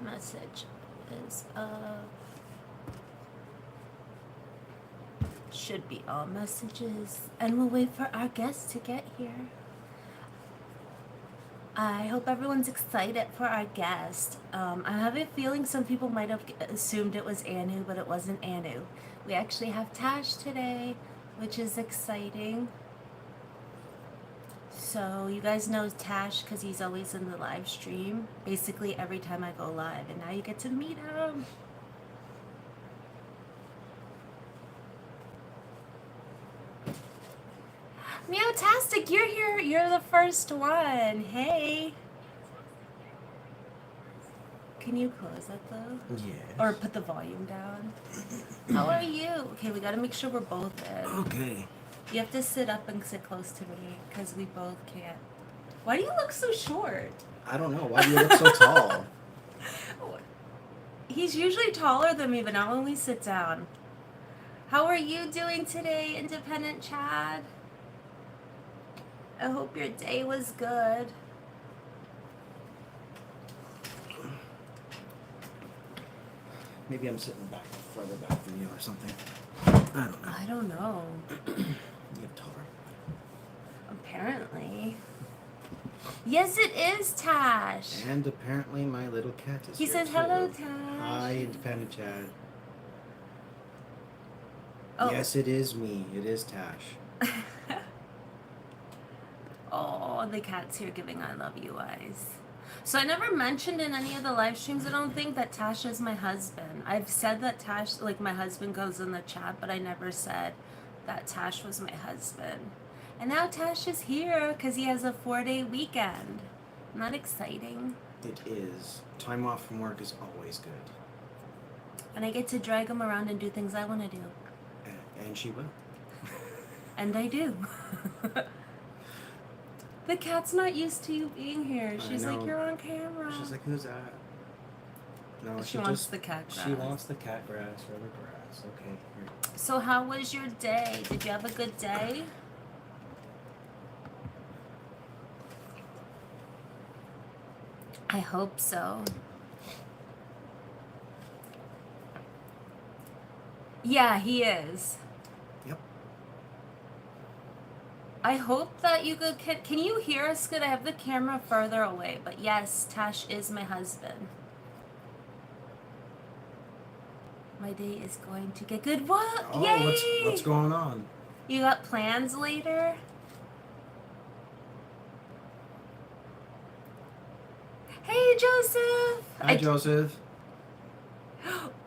message is should be all messages, and we'll wait for our guests to get here. I hope everyone's excited for our guest. I have a feeling some people might have assumed it was Anu, but it wasn't Anu. We actually have Tash today, which is exciting. So you guys know Tash because he's always in the live stream, basically every time I go live, and now you get to meet him. Meowtastic, you're here. You're the first one. Hey. Can you close that though? Yes. Or put the volume down? How are you? Okay, we gotta make sure we're both in. Okay. You have to sit up and sit close to me because we both can't. Why do you look so short? I don't know. Why do you look so tall? He's usually taller than me, but not when we sit down. How are you doing today, Independent Chad? I hope your day was good. Maybe I'm sitting back further back than you or something. I don't know. I don't know. You're taller. Apparently. Yes, it is Tash. And apparently my little cat is He here says, too. hello, Tash. Hi, Independent Chad. Oh. Yes, it is me. It is Tash. Oh, the cat's here giving I love you eyes. So I never mentioned in any of the live streams, I don't think, that Tash is my husband. I've said that Tash, like my husband goes in the chat, but I never said that Tash was my husband. And now Tash is here because he has a 4-day weekend. Isn't that exciting? It is. Time off from work is always good. And I get to drag him around and do things I want to do. And she will. And I do. The cat's not used to you being here. She's like, you're on camera. She's like, who's that? No, she wants the cat grass. She wants the cat grass or the grass. Okay. Here. So how was your day? Did you have a good day? I hope so. Yeah, he is. Yep. I hope that you could. Can you hear us good? I have the camera further away, but yes, Tash is my husband. My day is going to get good. What? Oh, Yay! what's going on? You got plans later? Hey, Joseph! Hi, Joseph.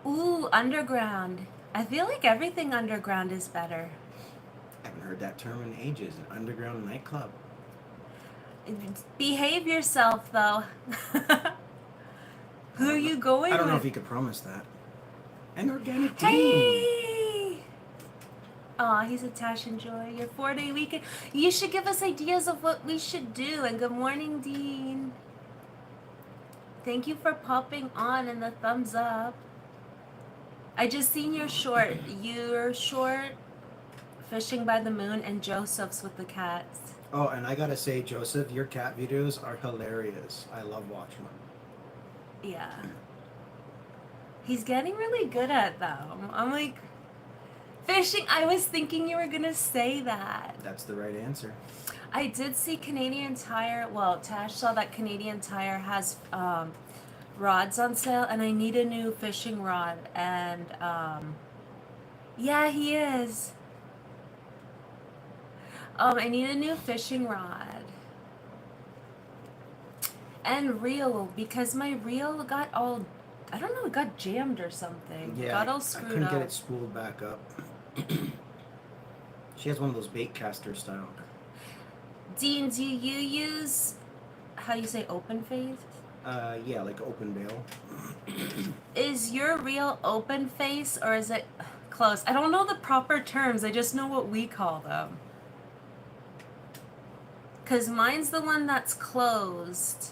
Ooh, underground. I feel like everything underground is better. I haven't heard that term in ages. An underground nightclub. Behave yourself, though. Who are you going with? I don't know if you could promise that. An organic team. Hey! Aw, he's a Tash and Joy. Your 4-day weekend. You should give us ideas of what we should do. And good morning, Dean. Thank you for popping on and the thumbs up. I just seen your short. Your short, Fishing by the Moon, and Joseph's with the cats. Oh, and I gotta say, Joseph, your cat videos are hilarious. I love watching them. Yeah. He's getting really good at them. I'm like, fishing. I was thinking you were going to say that. That's the right answer. I did see Canadian Tire. Well, Tash saw that Canadian Tire has rods on sale, and I need a new fishing rod. And yeah, he is. I need a new fishing rod and reel, because my reel got all, I don't know, it got jammed or something. Yeah, got all screwed I couldn't up. get it spooled back up. She has one of those bait caster style. Dean, do you use, how do you say, open face? Yeah, like open bail. Is your reel open face or is it closed? I don't know the proper terms. I just know what we call them. Because mine's the one that's closed.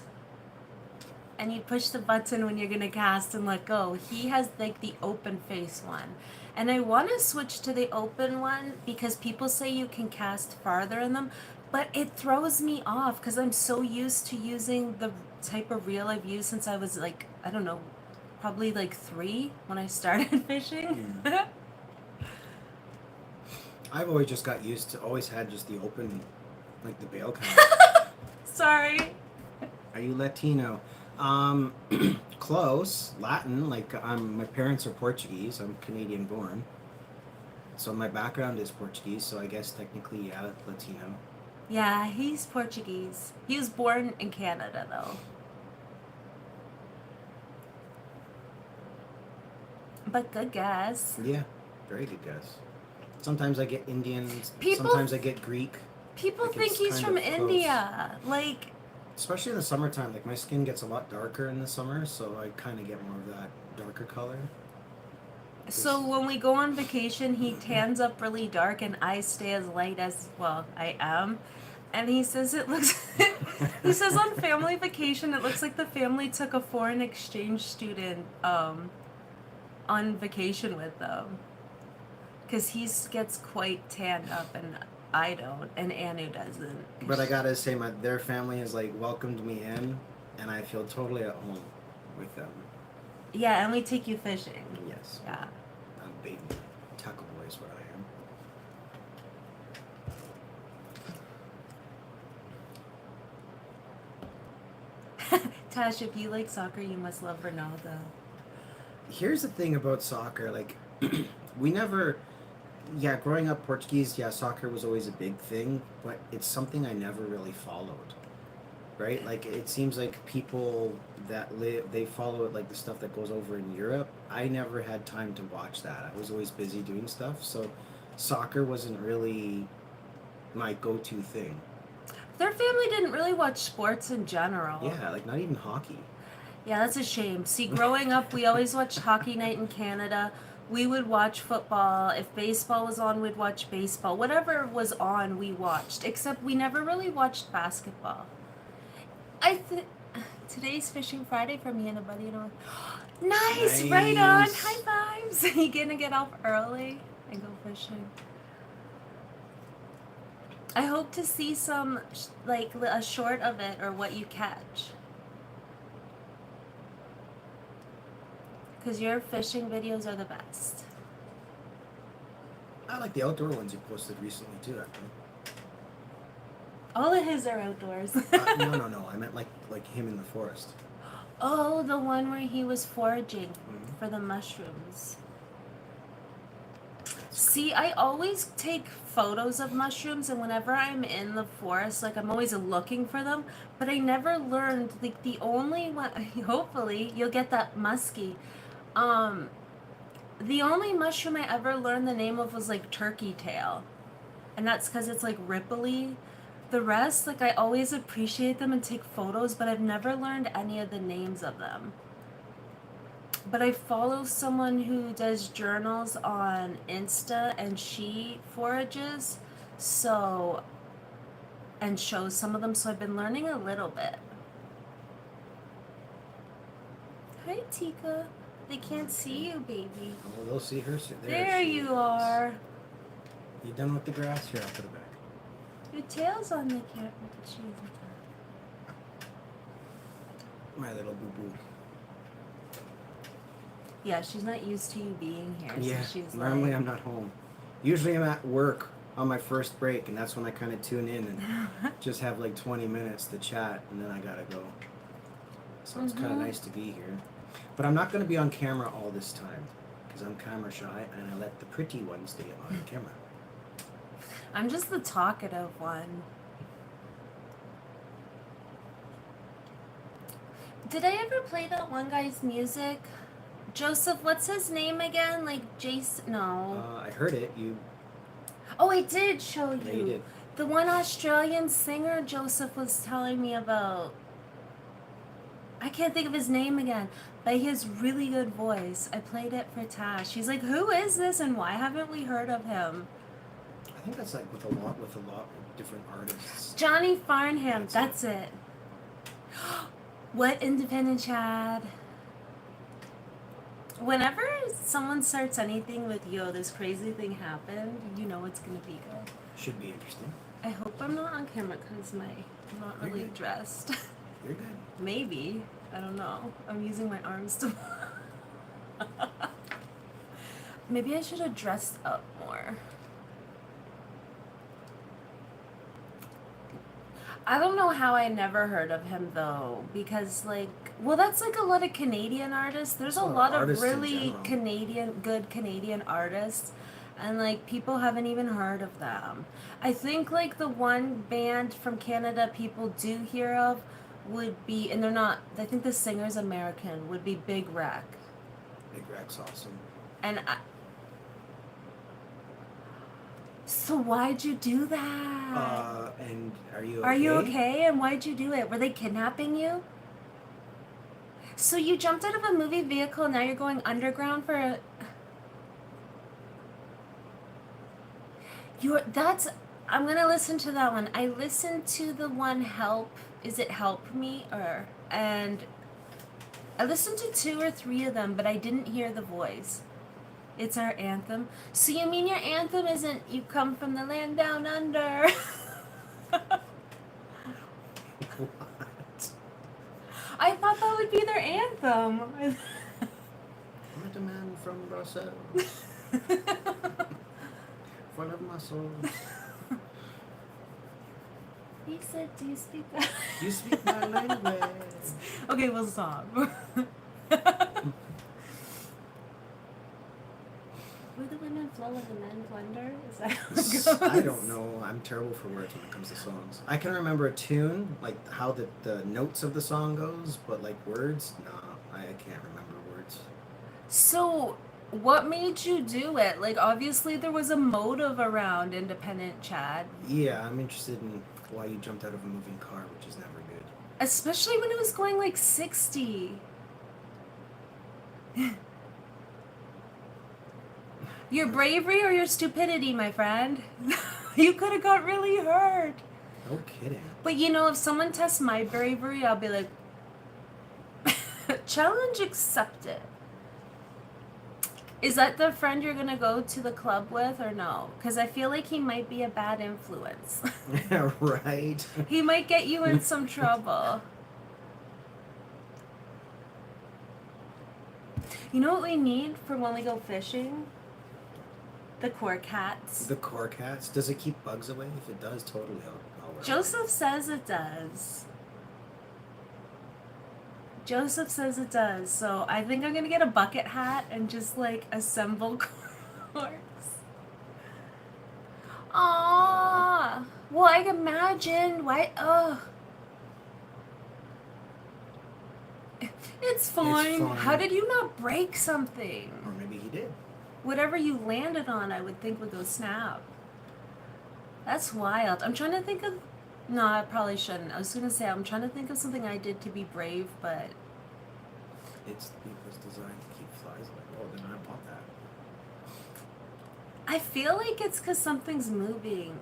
And you push the button when you're going to cast and let go. He has like the open face one. And I want to switch to the open one because people say you can cast farther in them. But it throws me off because I'm so used to using type of reel I've used since I was like, I don't know, probably like 3 when I started fishing. I've always just got used to, always had just the open, like the bail kind of. Sorry. Are you Latino? Close. Latin. Like my parents are Portuguese. I'm Canadian born. So my background is Portuguese. So I guess technically, yeah, Latino. Yeah, he's Portuguese. He was born in Canada though. But good guess. Yeah, very good guess. Sometimes I get Indian. People- Sometimes I get Greek. People Like, think it's he's kind from of close. India. Like, Especially in the summertime, like my skin gets a lot darker in the summer, so I kind of get more of that darker color. so when we go on vacation, he tans up really dark and I stay as light as, well, I am. And he says it looks, he says on family vacation, it looks like the family took a foreign exchange student on vacation with them. Because he gets quite tanned up and I don't, and Anu doesn't. But I gotta say, their family has like welcomed me in, and I feel totally at home with them. Yeah, and we take you fishing. Yes. Yeah. I'm baby tackle boy is what I am. Tash, if you like soccer, you must love Ronaldo. Here's the thing about soccer, like we never. Yeah, growing up Portuguese, yeah, soccer was always a big thing, but it's something I never really followed. Right? Like it seems like people that live they follow it like the stuff that goes over in Europe. I never had time to watch that. I was always busy doing stuff, so soccer wasn't really my go-to thing. Their family didn't really watch sports in general. Yeah, like not even hockey. Yeah, that's a shame. See, growing up, we always watched hockey night in Canada. We would watch football. If baseball was on, we'd watch baseball. Whatever was on, we watched. Except we never really watched basketball. Today's Fishing Friday for me and a buddy. Nice, right on. Nice. High fives. You gonna get off early and go fishing? I hope to see some, like a short of it or what you catch. Because your fishing videos are the best. I like the outdoor ones you posted recently too, actually. All of his are outdoors. No. I meant like him in the forest. Oh, the one where he was foraging Mhm. for the mushrooms. See, I always take photos of mushrooms, and whenever I'm in the forest, like I'm always looking for them, but I never learned, like the only one, hopefully you'll get that musky. The only mushroom I ever learned the name of was like turkey tail, and that's because it's like ripply. The rest, like I always appreciate them and take photos, but I've never learned any of the names of them. But I follow someone who does journals on Insta, and she forages, so, and shows some of them, so I've been learning a little bit. Hi, Tika. They can't see you, baby. Oh, they'll see her soon. There she you is. are. You done with the grass? Here, I'll put it back. Your tail's on the camera. My little boo-boo. Yeah, she's not used to you being here, Yeah, so she's normally like... I'm not home. Usually I'm at work on my first break, and that's when I kind of tune in and just have like 20 minutes to chat, and then I gotta go. So it's kind of nice to be here. But I'm not going to be on camera all this time, because I'm camera shy, and I let the pretty ones stay on camera. I'm just the talkative one. Did I ever play that one guy's music? Joseph, what's his name again? Like Jason? No. I heard it. Oh, I did show you. Yeah, you did. The one Australian singer Joseph was telling me about. I can't think of his name again, but he has really good voice. I played it for Tash. She's like, who is this and why haven't we heard of him? I think that's like with a lot of different artists. Johnny Farnham, that's it. What independent Chad? Whenever someone starts anything with, yo, this crazy thing happened, you know it's gonna be good. Should be interesting. I hope I'm not on camera because I'm not really dressed. You're good. Maybe. I don't know. I'm using my arms to. Maybe I should have dressed up more. I don't know how I never heard of him though, because like, well, that's like a lot of Canadian artists. There's a lot of artists in really general. good Canadian artists, and like people haven't even heard of them. I think like the one band from Canada people do hear of would be, and they're not. I think the singer's American. Would be Big Wreck, Big Rex, awesome. and so why'd you do that? And are you okay? Are you okay? And why'd you do it? Were they kidnapping you? So you jumped out of a movie vehicle and now you're going underground for a... I'm gonna listen to that one. I listened to the one Help. Is it Help Me? And I listened to 2 or 3 of them, but I didn't hear the voice. It's our anthem. So you mean your anthem isn't "You Come from the Land Down Under"? What? I thought that would be their anthem. I'm a man from Brussels, full of muscles. He said, "Do you speak that?" You speak my language. Okay, we'll stop. Where the women flow and the men plunder? Is that how it goes? I don't know. I'm terrible for words when it comes to songs. I can remember a tune, like how the notes of the song goes, but like words, no, I can't remember words. So, what made you do it? Like, obviously there was a motive around Independent Chad. Yeah, I'm interested in why you jumped out of a moving car, which is never good. Especially when it was going like 60. Your bravery or your stupidity, my friend? You could have got really hurt. No kidding. But you know, if someone tests my bravery, I'll be like, challenge accepted. Is that the friend you're gonna go to the club with or no? Because I feel like he might be a bad influence. Right. He might get you in some trouble. You know what we need for when we go fishing? The cork hats. The cork hats. Does it keep bugs away? If it does, totally I'll wear Joseph says it does. Joseph says it does. So I think I'm gonna get a bucket hat and just like assemble corks. Aww. Well, I can imagine. Why? Ugh. It's fine. How did you not break something? Or maybe he did. Whatever you landed on, I would think would go snap. That's wild. I'm trying to think of... No, I probably shouldn't. I was going to say, I'm trying to think of something I did to be brave, but... It was designed to keep flies away. Oh, then I bought that. I feel like it's because something's moving.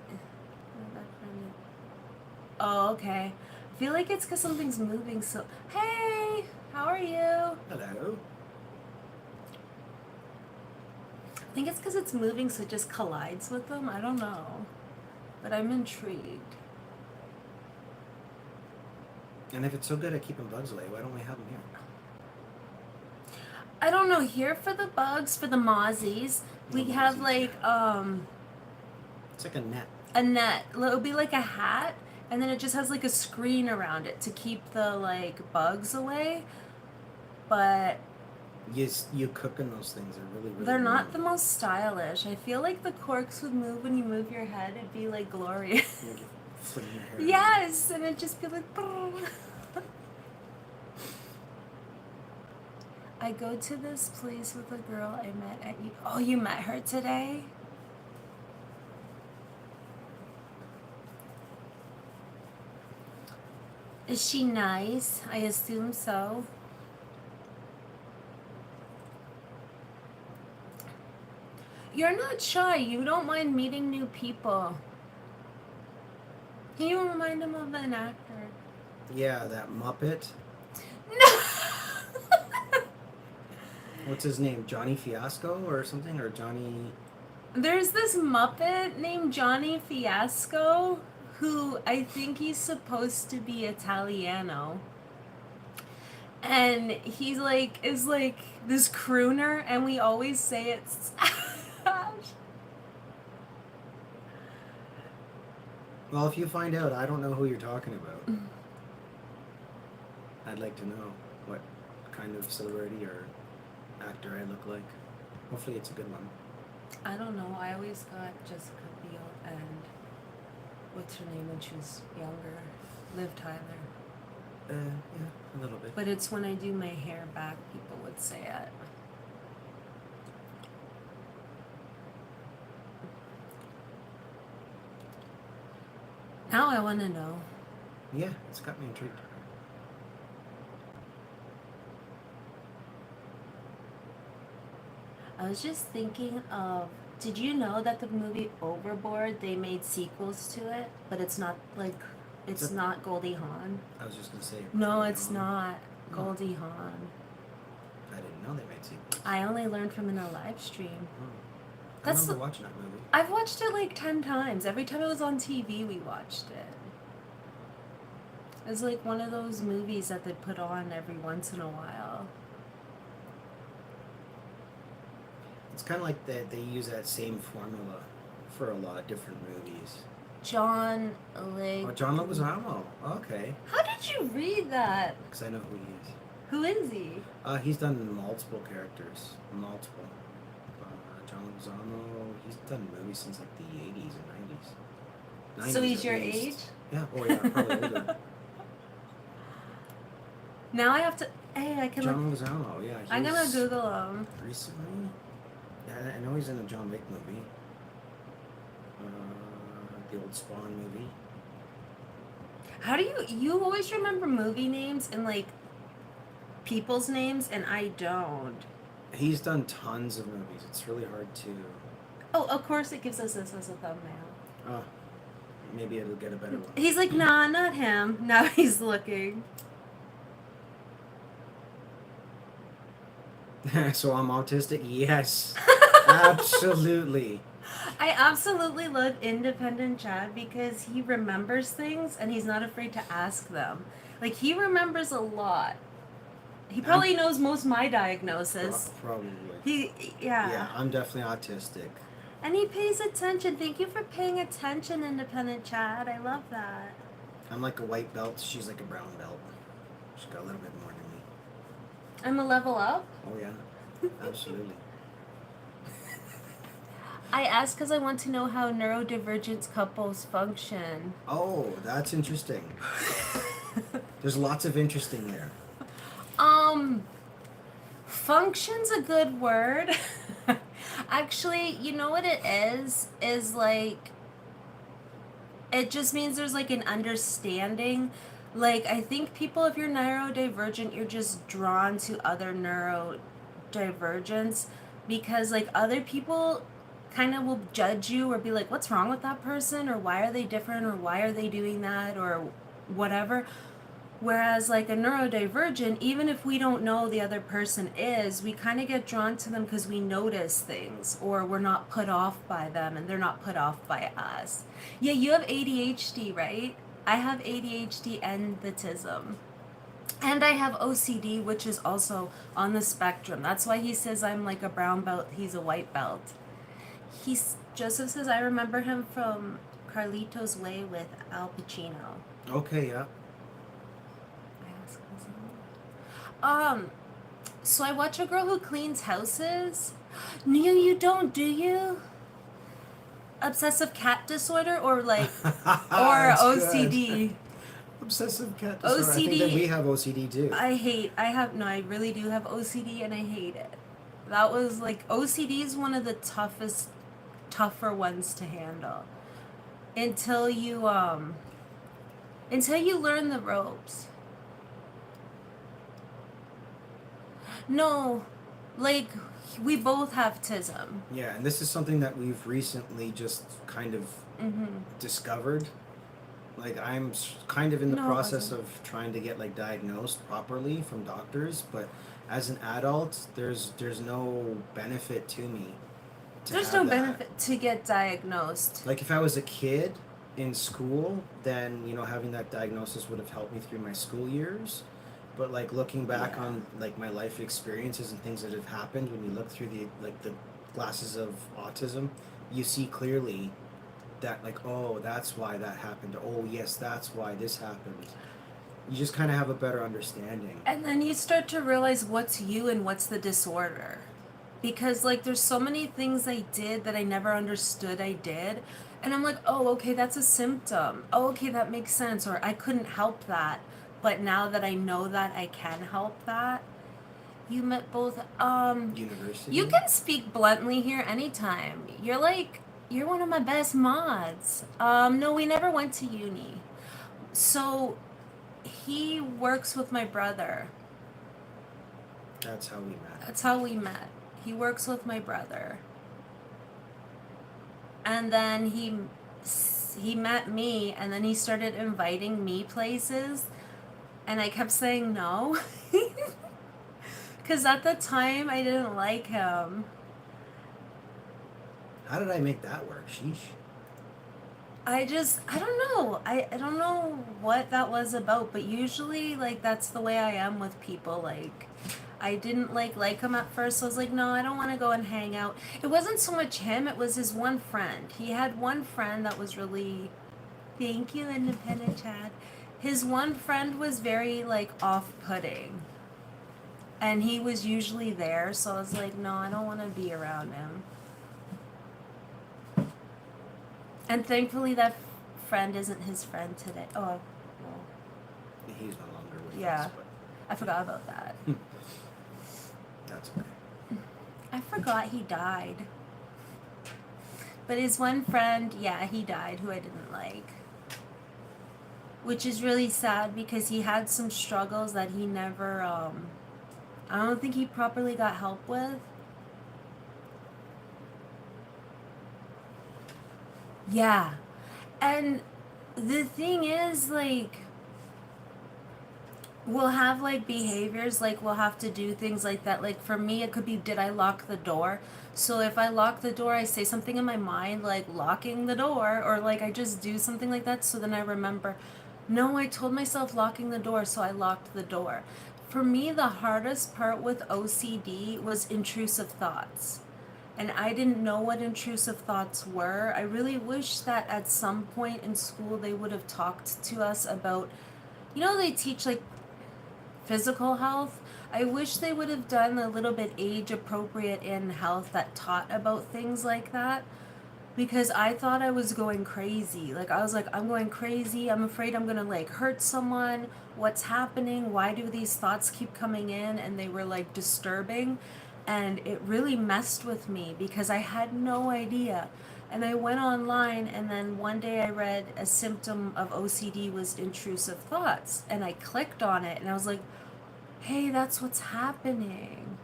Oh, okay. I feel like it's because something's moving, so... Hey! How are you? Hello. I think it's because it's moving, so it just collides with them. I don't know. But I'm intrigued. And if it's so good at keeping bugs away, why don't we have them here? I don't know. Here for the bugs, for the mozzies, we have like, It's like a net. a net. It'll be like a hat, and then it just has like a screen around it to keep the like bugs away. But You cooking those things are really, really they're not warm. the most stylish. I feel like the corks would move when you move your head. It'd be like glorious. Like flicking your hair. Yes, and it'd just be like. I go to this place with a girl I met at you. Oh, you met her today? Is she nice? I assume so. You're not shy. You don't mind meeting new people. Can you remind him of an actor? Yeah, that Muppet. No! What's his name? Johnny Fiasco or something? Or Johnny... There's this Muppet named Johnny Fiasco who I think he's supposed to be Italiano. And he's like, is like this crooner, and we always say it's. Well, if you find out, I don't know who you're talking about. I'd like to know what kind of celebrity or actor I look like. Hopefully, it's a good one. I don't know. I always got Jessica Biel and what's her name when she was younger, Liv Tyler. Yeah, a little bit. But it's when I do my hair back, people would say it. Now I want to know. Yeah, it's got me intrigued. I was just thinking of. Did you know that the movie Overboard, they made sequels to it, but it's not like. It's not Goldie Hawn. I was just gonna say. No, it's not Oh. Goldie Hawn. I didn't know they made sequels. I only learned from in a live stream. Oh. I That's remember watching that movie. I've watched it like 10 times. Every time it was on TV, we watched it. It's like one of those movies that they put on every once in a while. It's kind of like they use that same formula for a lot of different movies. John Leg. Oh, John Leguizamo. Okay, How did you read that? because I know who he is. Who is he? He's done multiple characters. Multiple. John Leguizamo. He's done movies since like the 80s and 90s. So 90s he's at your least. age? Yeah. Oh yeah, probably older. Now I have to. Hey, I can John look. Leguizamo. Yeah. I'm gonna he's Google him. recently. Yeah, I know he's in a John Wick movie. The old Spawn movie. How do you always remember movie names and like people's names, and I don't. He's done tons of movies. It's really hard to. Oh, of course it gives us this as a thumbnail. Oh, maybe it'll get a better one. He's like, nah, not him. Now he's looking. So I'm autistic? Yes. Absolutely. I absolutely love independent Chad because he remembers things and he's not afraid to ask them. Like, he remembers a lot. He probably knows most of my diagnosis. Probably. Yeah. Yeah, I'm definitely autistic. And he pays attention. Thank you for paying attention, independent Chad. I love that. I'm like a white belt. She's like a brown belt. She's got a little bit more than me. I'm a level up. Oh, yeah. Absolutely. I ask because I want to know how neurodivergent couples function. Oh, that's interesting. There's lots of interesting there. Function's a good word. Actually, you know what it is? Is like, it just means there's like an understanding. Like, I think people, if you're neurodivergent, you're just drawn to other neurodivergence because like other people kind of will judge you or be like, what's wrong with that person? Or why are they different? Or why are they doing that? Or whatever. Whereas like a neurodivergent, even if we don't know the other person is, we kind of get drawn to them because we notice things or we're not put off by them and they're not put off by us. Yeah, you have ADHD, right? I have ADHD and autism. And I have OCD, which is also on the spectrum. That's why he says I'm like a brown belt, he's a white belt. Joseph says I remember him from Carlito's Way with Al Pacino. Okay, yeah. So I watch a girl who cleans houses. No, you don't, do you? Obsessive cat disorder or like or OCD. Good. Obsessive cat disorder. OCD. I think that we have OCD too. I really do have OCD and I hate it. That was like, OCD is one of the tougher ones to handle. Until you learn the ropes. No, like, we both have TISM. Yeah, and this is something that we've recently just kind of discovered. Like, I'm kind of in the process of trying to get like diagnosed properly from doctors, but as an adult, there's no benefit to me. There's no benefit to get diagnosed. Like, if I was a kid, in school, then having that diagnosis would have helped me through my school years. But like looking back Yeah. on like my life experiences and things that have happened, when you look through the glasses of autism, you see clearly that, like, oh, that's why that happened. Oh yes, that's why this happened. You just kind of have a better understanding. And then you start to realize what's you and what's the disorder. Because, like, there's so many things I did that I never understood I did. And I'm like, oh, okay, that's a symptom. Oh, okay, that makes sense. Or I couldn't help that. But now that I know that, I can help that. You met both. You University. can speak bluntly here anytime. You're one of my best mods. No, we never went to uni. So he works with my brother. That's how we met. That's how we met. He works with my brother. And then he met me, and then he started inviting me places, and I kept saying no. Cuz at the time I didn't like him. How did I make that work? Sheesh. I don't know. I don't know what that was about, but usually like that's the way I am with people. Like I didn't like him at first. So I was like, no, I don't want to go and hang out. It wasn't so much him, it was his one friend. He had one friend that was really, thank you, independent Chad. His one friend was very like off-putting. And he was usually there, so I was like, no, I don't want to be around him. And thankfully that friend isn't his friend today. Oh, well, He's no longer with yeah. us, I forgot about that. but that's okay. I forgot he died. But his one friend, yeah, he died, who I didn't like. Which is really sad because he had some struggles that he never, I don't think he properly got help with. Yeah. And the thing is, like, we'll have like behaviors, like we'll have to do things like that. Like for me, it could be, did I lock the door? So if I lock the door, I say something in my mind like locking the door, or like I just do something like that. So then I remember, no, I told myself locking the door, so I locked the door. For me, the hardest part with OCD was intrusive thoughts. And I didn't know what intrusive thoughts were. I really wish that at some point in school they would have talked to us about, they teach like physical health. I wish they would have done a little bit age appropriate in health that taught about things like that, because I thought I was going crazy. Like I was like, I'm going crazy. I'm afraid I'm going to like hurt someone. What's happening? Why do these thoughts keep coming in? And they were like disturbing, and it really messed with me because I had no idea. And I went online, and then one day I read a symptom of OCD was intrusive thoughts, and I clicked on it, and I was like, hey, that's what's happening.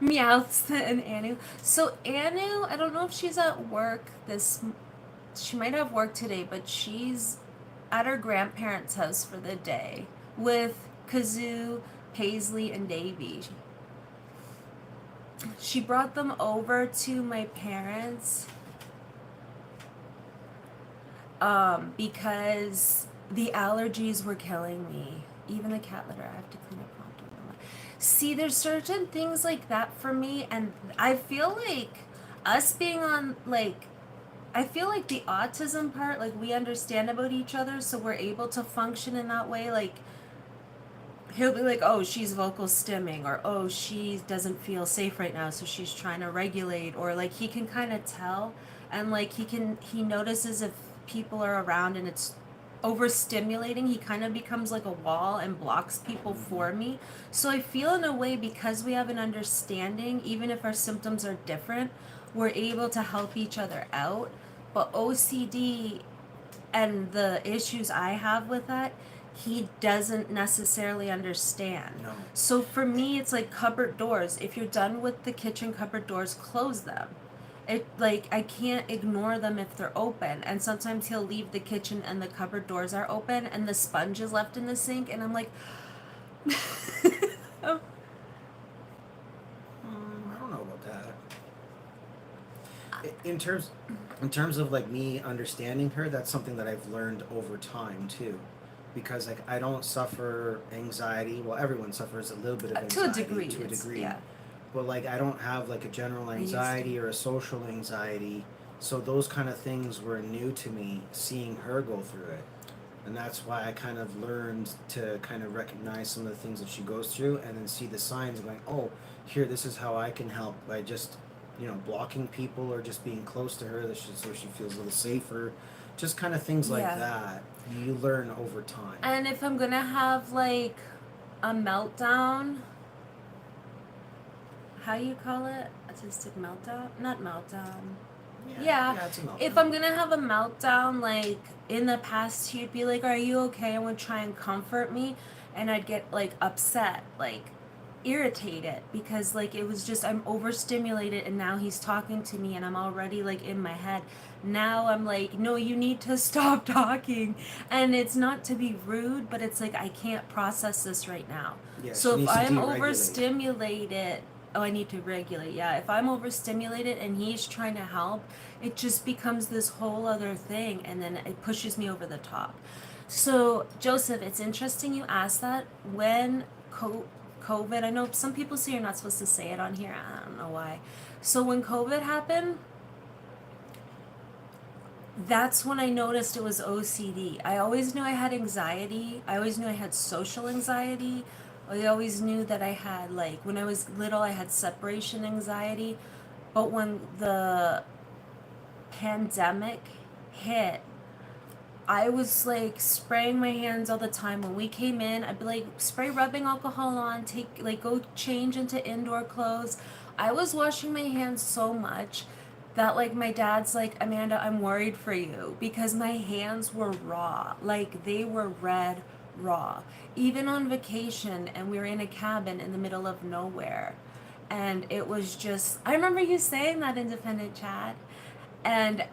Meowths and Anu. So Anu, I don't know if she's at work she might have work today, but she's at her grandparents' house for the day with Kazoo, Paisley, and Davy. She brought them over to my parents because the allergies were killing me. Even the cat litter, I have to clean up pronto. See, there's certain things like that for me, and I feel like us being on, like, I feel like the autism part, like, we understand about each other, so we're able to function in that way. Like, he'll be like, oh, she's vocal stimming, or oh, she doesn't feel safe right now, so she's trying to regulate, or like, he can kind of tell, and like, he notices if people are around and it's overstimulating, he kind of becomes like a wall and blocks people for me. So I feel in a way, because we have an understanding, even if our symptoms are different, we're able to help each other out. But OCD and the issues I have with that, he doesn't necessarily understand. No. So for me, it's like cupboard doors. If you're done with the kitchen cupboard doors, close them. It, like, I can't ignore them if they're open. And sometimes he'll leave the kitchen and the cupboard doors are open and the sponge is left in the sink, and I'm like, oh. I don't know about that. In terms, in terms of like me understanding her, that's something that I've learned over time too, because like I don't suffer anxiety. Well, everyone suffers a little bit of To a anxiety degree, to a it's degree, yeah. but like I don't have like a general I used to. anxiety or a social anxiety. So those kind of things were new to me, seeing her go through it. And that's why I kind of learned to kind of recognize some of the things that she goes through and then see the signs and going, oh, here, this is how I can help by just, blocking people or just being close to her so she feels a little safer. Just kind of things like Yeah. that. You learn over time. And if I'm gonna have like a meltdown, how you call it? Autistic meltdown? Not meltdown. Yeah. Yeah, it's a If meltdown. I'm gonna have a meltdown, like in the past, he'd be like, "Are you okay?" and would try and comfort me, and I'd get like upset, like irritated because like it was just I'm overstimulated, and now he's talking to me, and I'm already like in my head. Now I'm like, "No, you need to stop talking," and it's not to be rude, but it's like I can't process this right now. Yeah, she So if needs to I'm deregulate. overstimulated, oh, I need to regulate. Yeah, if I'm overstimulated and he's trying to help, it just becomes this whole other thing, and then it pushes me over the top. So, Joseph, it's interesting you asked that. When COVID, I know some people say you're not supposed to say it on here. I don't know why. So, when COVID happened, that's when I noticed it was OCD. I always knew I had anxiety. I always knew I had social anxiety. I always knew that I had, like, when I was little, I had separation anxiety. But when the pandemic hit, I was like spraying my hands all the time. When we came in, I'd be like, spray rubbing alcohol on, go change into indoor clothes. I was washing my hands so much that like my dad's like, Amanda, I'm worried for you because my hands were raw. Like they were red raw. Even on vacation, and we were in a cabin in the middle of nowhere. And it was just, I remember you saying that, Independent Chad. And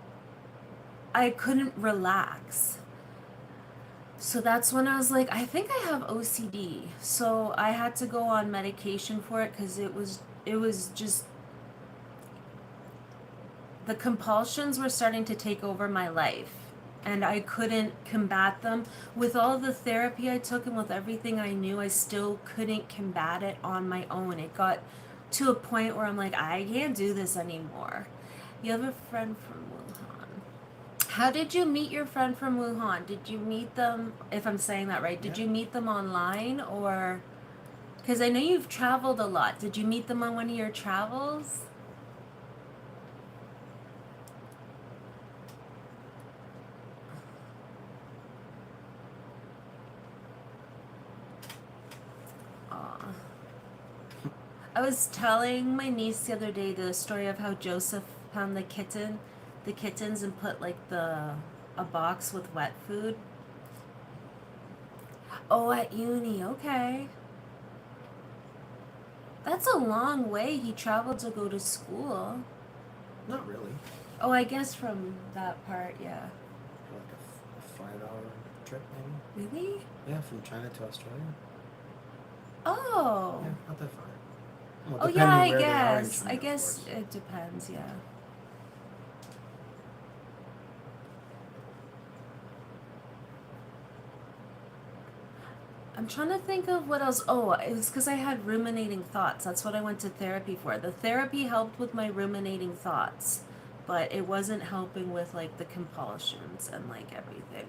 I couldn't relax. So that's when I was like, I think I have OCD. So I had to go on medication for it because it was just the compulsions were starting to take over my life, and I couldn't combat them. With all the therapy I took and with everything I knew, I still couldn't combat it on my own. It got to a point where I'm like, I can't do this anymore. You have a friend from Wuhan. How did you meet your friend from Wuhan? Did you meet them, if I'm saying that right, did Yeah. you meet them online or? Because I know you've traveled a lot. Did you meet them on one of your travels? Aw. I was telling my niece the other day the story of how Joseph found the kittens, and put like a box with wet food. Oh, at uni, okay. That's a long way he traveled to go to school. Not really. Oh, I guess from that part, yeah. Like a 5-hour trip, maybe. Really? Yeah, from China to Australia. Oh. Yeah, not that far. Well, Oh yeah, depending I where they are in guess. China, I of guess course. it depends, yeah. I'm trying to think of what else. Oh, it was because I had ruminating thoughts. That's what I went to therapy for. The therapy helped with my ruminating thoughts, but it wasn't helping with like the compulsions and like everything.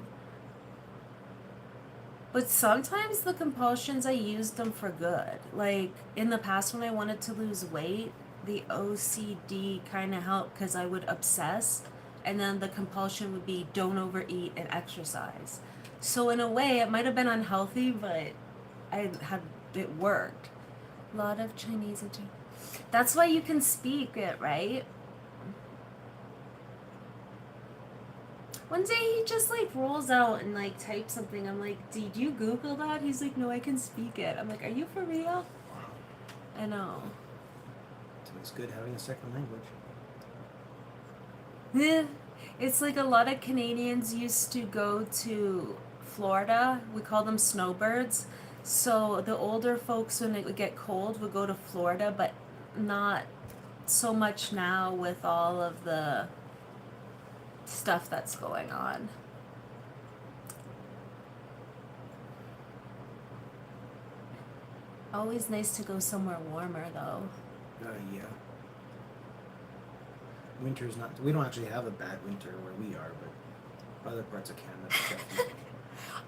But sometimes the compulsions, I used them for good. Like in the past when I wanted to lose weight, the OCD kind of helped because I would obsess, and then the compulsion would be don't overeat and exercise. So in a way, it might have been unhealthy, but it worked. A lot of Chinese. That's why you can speak it, right? One day he just like rolls out and like types something. I'm like, did you Google that? He's like, no, I can speak it. I'm like, are you for real? Wow. I know. So it's good having a second language. Eh, it's like a lot of Canadians used to go to Florida. We call them snowbirds. So the older folks, when it would get cold, would go to Florida, but not so much now with all of the stuff that's going on. Always nice to go somewhere warmer, though. Yeah. Winter's not. We don't actually have a bad winter where we are, but other parts of Canada definitely.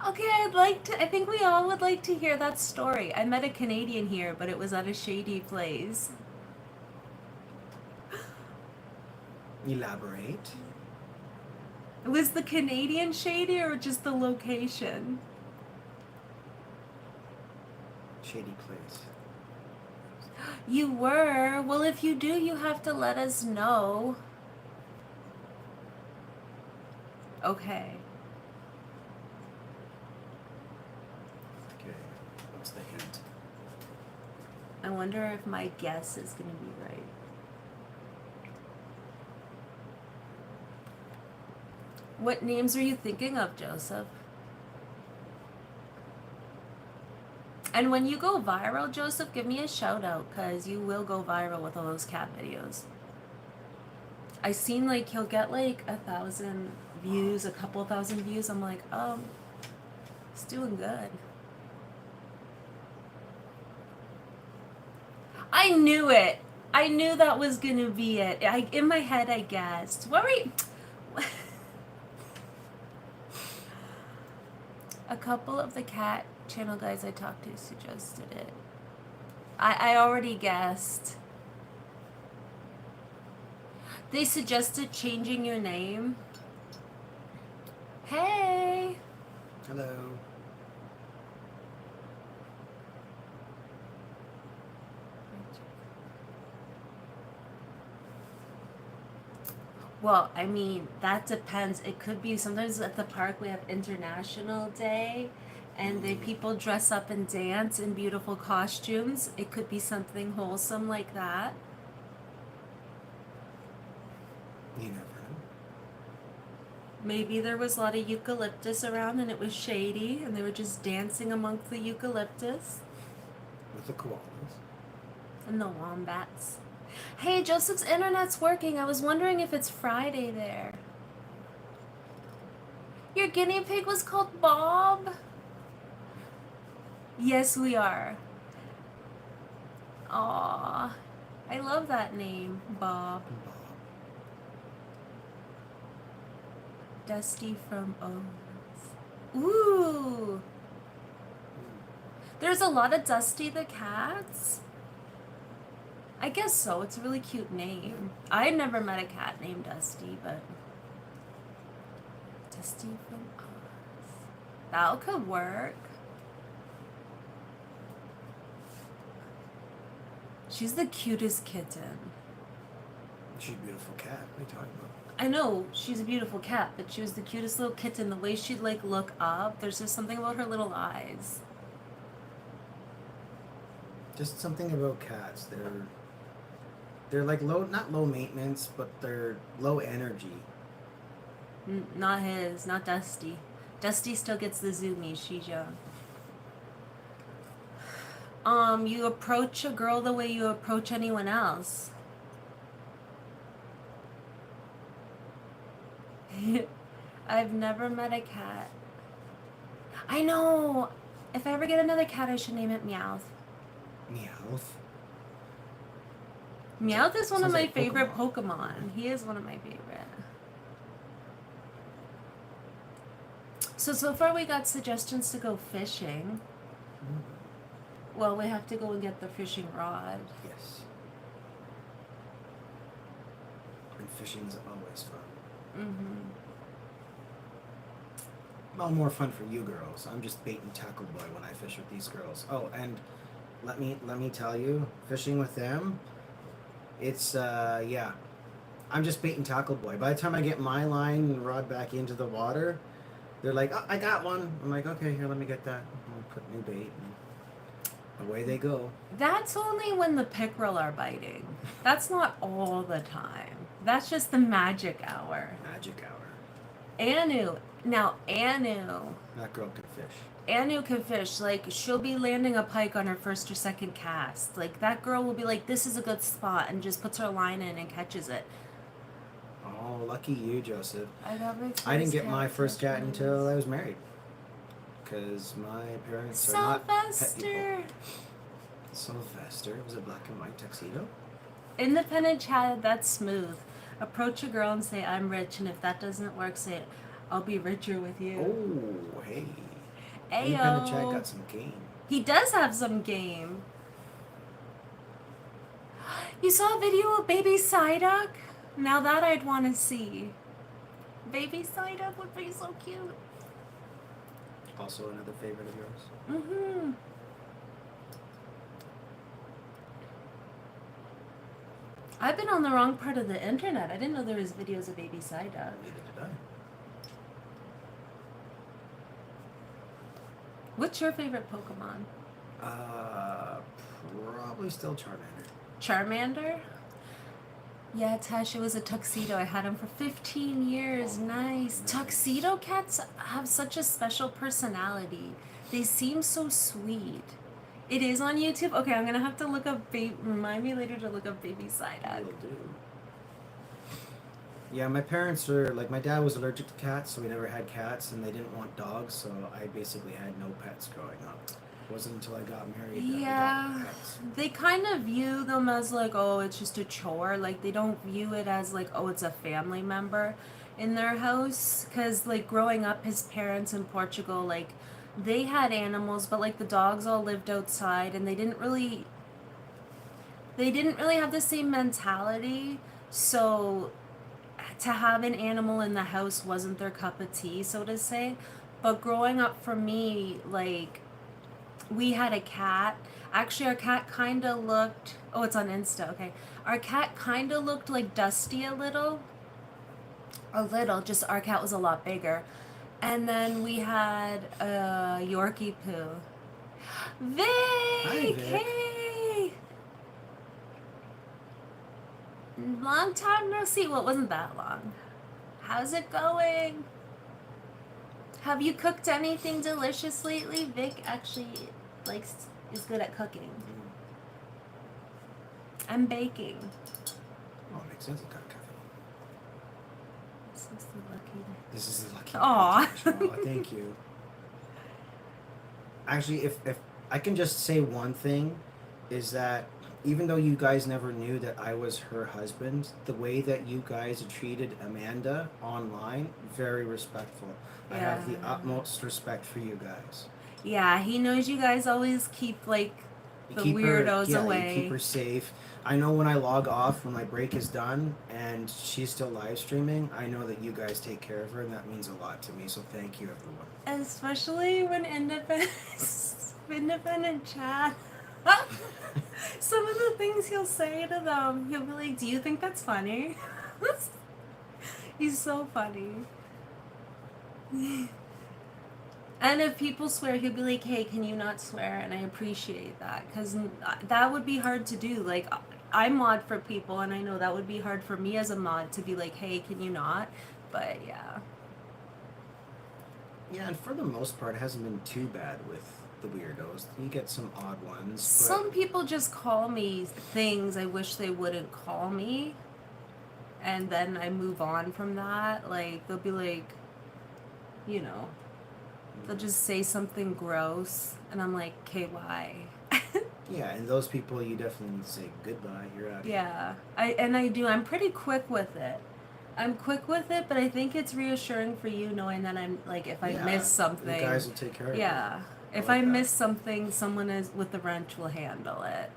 Okay, I think we all would like to hear that story. I met a Canadian here, but it was at a shady place. Elaborate. Was the Canadian shady or just the location? Shady place. You were? Well, if you do, you have to let us know. Okay. Okay. What's the hint? I wonder if my guess is going to be right. What names are you thinking of, Joseph? And when you go viral, Joseph, give me a shout out, because you will go viral with all those cat videos. I seen like he'll get like 1,000 views, a couple thousand views. I'm like, it's doing good. I knew it. I knew that was gonna be it. In my head, I guessed. What were you? A couple of the cat channel guys I talked to suggested it. I already guessed. They suggested changing your name. Hey! Hello. Well, I mean, that depends. It could be sometimes at the park we have International Day and the people dress up and dance in beautiful costumes. It could be something wholesome like that. You never know. Maybe there was a lot of eucalyptus around and it was shady and they were just dancing amongst the eucalyptus. With the koalas. And the wombats. Hey, Joseph's internet's working. I was wondering if it's Friday there. Your guinea pig was called Bob? Yes, we are. Aw, I love that name, Bob. Dusty from O's. Ooh. There's a lot of Dusty the cats. I guess so. It's a really cute name. I never met a cat named Dusty, but Dusty from Oz. That could work. She's the cutest kitten. She's a beautiful cat. What are you talking about? I know she's a beautiful cat, but she was the cutest little kitten. The way she'd like look up, there's just something about her little eyes. Just something about cats. They're like not low maintenance, but they're low energy. Not his, not Dusty. Dusty still gets the zoomies. She's young. You approach a girl the way you approach anyone else. I've never met a cat. I know. If I ever get another cat, I should name it Meowth. Meowth. Meowth is one of Sounds my like favorite Pokemon. He is one of my favorite. So far we got suggestions to go fishing. Well, we have to go and get the fishing rod. Yes. And fishing's always fun. Mm-hmm. Well, more fun for you girls. I'm just bait and tackle boy when I fish with these girls. Oh, and let me tell you, fishing with them, it's yeah. I'm just bait and tackle boy. By the time I get my line and rod back into the water, they're like, "Oh, I got one." I'm like, "Okay, here, let me get that." I'll put new bait, and away they go. That's only when the pickerel are biting. That's not all the time. That's just the magic hour. Magic hour. Anu. Now, Anu. That girl can fish. Anu can fish. Like, she'll be landing a pike on her first or second cast. Like, that girl will be like, this is a good spot, and just puts her line in and catches it. Oh, lucky you, Joseph. I got my first I didn't get cat my first cat twins. until I was married. Because my parents are not pet people. Sylvester! Sylvester was a black and white tuxedo. Independent chat, that's smooth. Approach a girl and say, I'm rich, and if that doesn't work, say, I'll be richer with you. Oh, hey. Ayo. Independent chat got some game. He does have some game. You saw a video of baby Psyduck? Now that I'd want to see. Baby Psyduck would be so cute. Also another favorite of yours. Mm-hmm. I've been on the wrong part of the internet. I didn't know there was videos of baby Psyduck. Neither did I. What's your favorite Pokemon? Probably still Charmander. Charmander? Yeah, Tash, it was a tuxedo. I had him for 15 years. Oh, nice. nice. Tuxedo cats have such a special personality. They seem so sweet. It is on YouTube? Okay, I'm going to have to look up... Remind me later to look up baby Psyduck. Will do. Yeah, my parents are... Like, my dad was allergic to cats, so we never had cats, and they didn't want dogs, so I basically had no pets growing up. It wasn't until I got married that we got pets. They kind of view them as like, oh, it's just a chore. Like, they don't view it as like, oh, it's a family member in their house. Because, like, growing up, his parents in Portugal, like, they had animals, but, like, the dogs all lived outside, and they didn't really have the same mentality. So to have an animal in the house wasn't their cup of tea, so to say. But growing up for me, like, we had a cat. Actually, our cat kind of looked... Oh, it's on Insta, okay. Our cat kind of looked like Dusty a little. A little, just our cat was a lot bigger. And then we had a Yorkie poo. Vic! Hi, Vic. Hey! Long time no see. Well, it wasn't that long. How's it going? Have you cooked anything delicious lately? Vic actually is good at cooking. And baking. Oh, it makes sense. I've got coffee. This is the lucky day. This is the lucky Aw. day. Oh, thank you. Actually, if I can just say one thing, is that even though you guys never knew that I was her husband, the way that you guys treated Amanda online, very respectful. I have the utmost respect for you guys. Yeah, he knows you guys always keep, like, the Keep weirdos her, away. You keep her safe. I know when I log off, when my break is done, and she's still live streaming, I know that you guys take care of her, and that means a lot to me, so thank you, everyone. Especially when independent chat. Some of the things he'll say to them, he'll be like, do you think that's funny? He's so funny. And if people swear, he'll be like, hey, can you not swear? And I appreciate that, because that would be hard to do. Like, I mod for people, and I know that would be hard for me as a mod to be like, hey, can you not? But yeah. Yeah, and for the most part, it hasn't been too bad with the weirdos. You get some odd ones. But Some people just call me things I wish they wouldn't call me, and then I move on from that. Like, they'll be like, you know, they'll just say something gross, and I'm like, okay, why? yeah, and those people, you definitely need to say goodbye. You're out. Yeah, I do. I'm pretty quick with it. But I think it's reassuring for you knowing that I'm, like, if I miss something, you guys will take care of it. Yeah, if like I that. miss something, someone is with the wrench will handle it.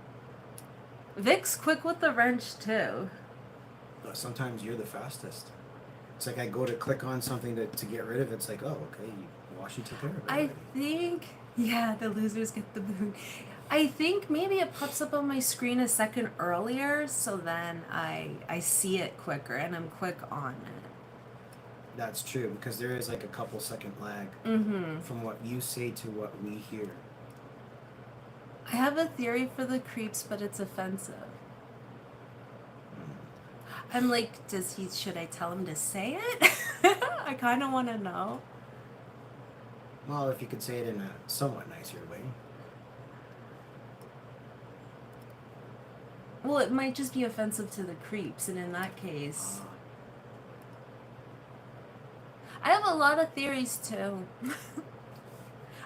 Vic's quick with the wrench too. But sometimes you're the fastest. It's like I go to click on something to get rid of it. It's like, oh, okay, Washi took care of it. I think, yeah, the losers get the boot. I think maybe it pops up on my screen a second earlier, so then I see it quicker and I'm quick on it. That's true, because there is like a couple second lag from what you say to what we hear. I have a theory for the creeps, but it's offensive. I'm like, should I tell him to say it? I kind of want to know. Well, if you could say it in a somewhat nicer way. Well, it might just be offensive to the creeps, and in that case... I have a lot of theories too.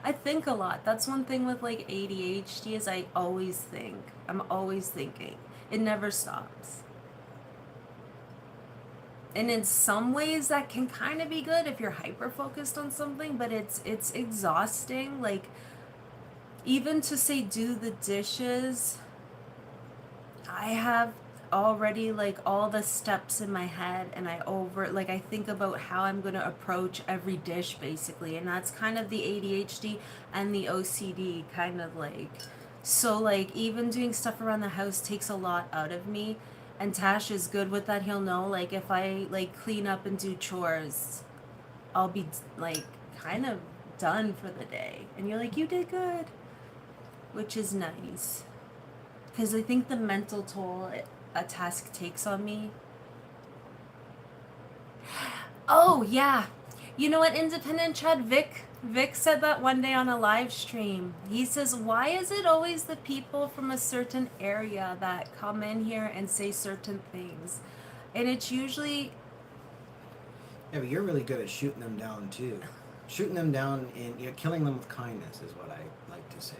I think a lot. That's one thing with like ADHD is I always think. I'm always thinking. It never stops. And in some ways that can kind of be good if you're hyper focused on something, but it's exhausting. Like even to say do the dishes, I have already like all the steps in my head and I think about how I'm going to approach every dish basically, and that's kind of the ADHD and the OCD kind of like. So like even doing stuff around the house takes a lot out of me, and Tash is good with that. He'll know like if I like clean up and do chores, I'll be like kind of done for the day. And you're like, you did good, which is nice. Because I think the mental toll a task takes on me. Oh, yeah. You know what, Independent Chad? Vic said that one day on a live stream. He says, why is it always the people from a certain area that come in here and say certain things? And it's usually Yeah, but you're really good at shooting them down too. Shooting them down and killing them with kindness is what I like to say.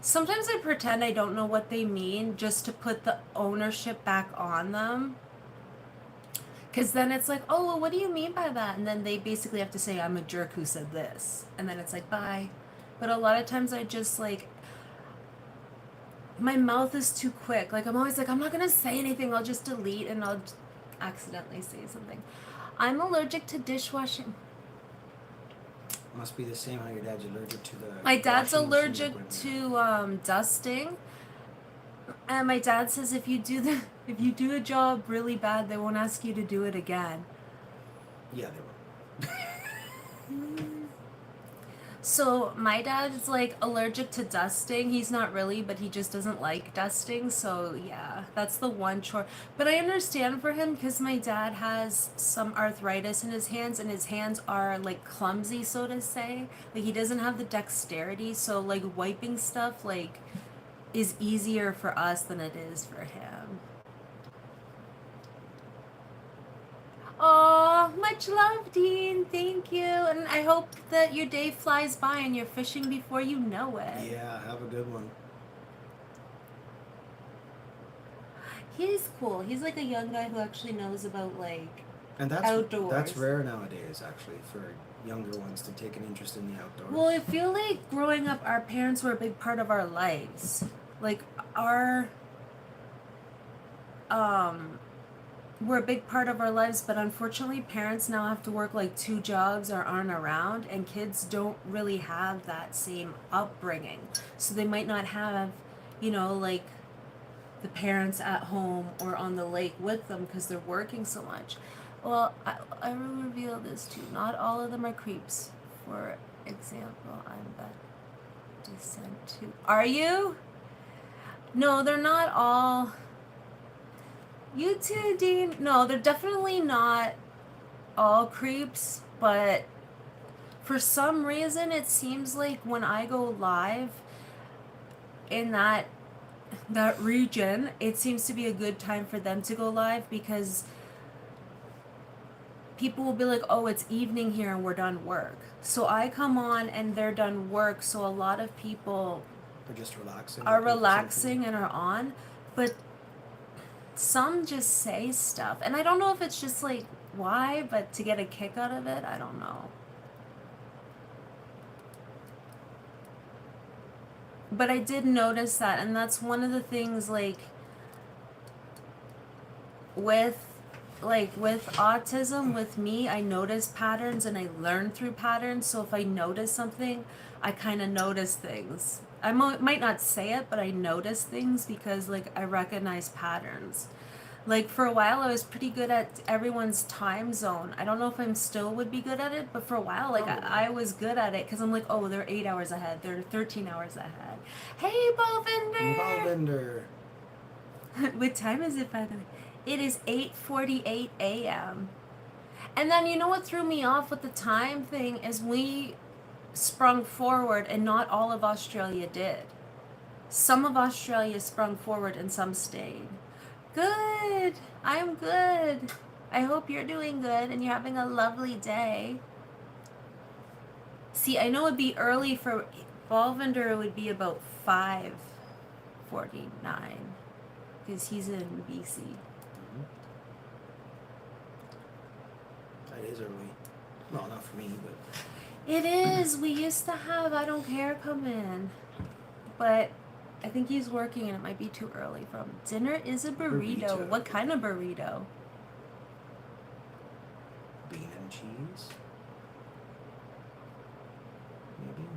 sometimes I pretend I don't know what they mean just to put the ownership back on them. Because then it's like, oh, well, what do you mean by that? And then they basically have to say, I'm a jerk who said this. And then it's like, bye. But a lot of times I just like, my mouth is too quick. Like, I'm always like, I'm not going to say anything. I'll just delete and I'll accidentally say something. I'm allergic to dishwashing. Must be the same how your dad's allergic to the. My dad's washing machine allergic equipment. to dusting. And my dad says if you do a job really bad, they won't ask you to do it again. Yeah, they will. So my dad is like allergic to dusting. He's not really, but he just doesn't like dusting. So yeah, that's the one chore. But I understand for him because my dad has some arthritis in his hands, and his hands are like clumsy, so to say. Like he doesn't have the dexterity, so like wiping stuff like is easier for us than it is for him. Oh, much love, Dean. Thank you. And I hope that your day flies by and you're fishing before you know it. Yeah, have a good one. He's cool. He's like a young guy who actually knows about like And that's outdoors. That's rare nowadays, actually, for younger ones to take an interest in the outdoors. Well, I feel like growing up, our parents were a big part of our lives. Like our were a big part of our lives, but unfortunately parents now have to work like 2 jobs or aren't around, and kids don't really have that same upbringing. So they might not have, like the parents at home or on the lake with them because they're working so much. Well, I will reveal this too. Not all of them are creeps. For example, I'm that descent too. Are you? No, they're not all. You too, Dean. No, they're definitely not all creeps, but for some reason it seems like when I go live in that region, it seems to be a good time for them to go live because people will be like, oh, it's evening here and we're done work. So I come on and they're done work, so a lot of people They're just relaxing. are relaxing and are on, but some just say stuff. And I don't know if it's just like why, but to get a kick out of it, I don't know. But I did notice that, and that's one of the things like with autism with me, I notice patterns and I learn through patterns. So if I notice something, I kind of notice things. I might not say it, but I notice things because like I recognize patterns. Like for a while I was pretty good at everyone's time zone. I don't know if I'm still would be good at it, but for a while like I was good at it because I'm like, oh, they're 8 hours ahead, they're 13 hours ahead. Hey, Balvinder! What time is it, by the way? It is 8:48 a.m. And then you know what threw me off with the time thing is we sprung forward and not all of Australia did. Some of Australia sprung forward and some stayed. Good. I'm good. I hope you're doing good and you're having a lovely day. See, I know it'd be early for Balvinder. It would be about 5:49 because he's in BC. Mm-hmm. That is early. Well, not for me, but It is. We used to have I Don't Care come in, but I think he's working and it might be too early for him. Dinner is a burrito. What kind of burrito? Bean and cheese. Maybe.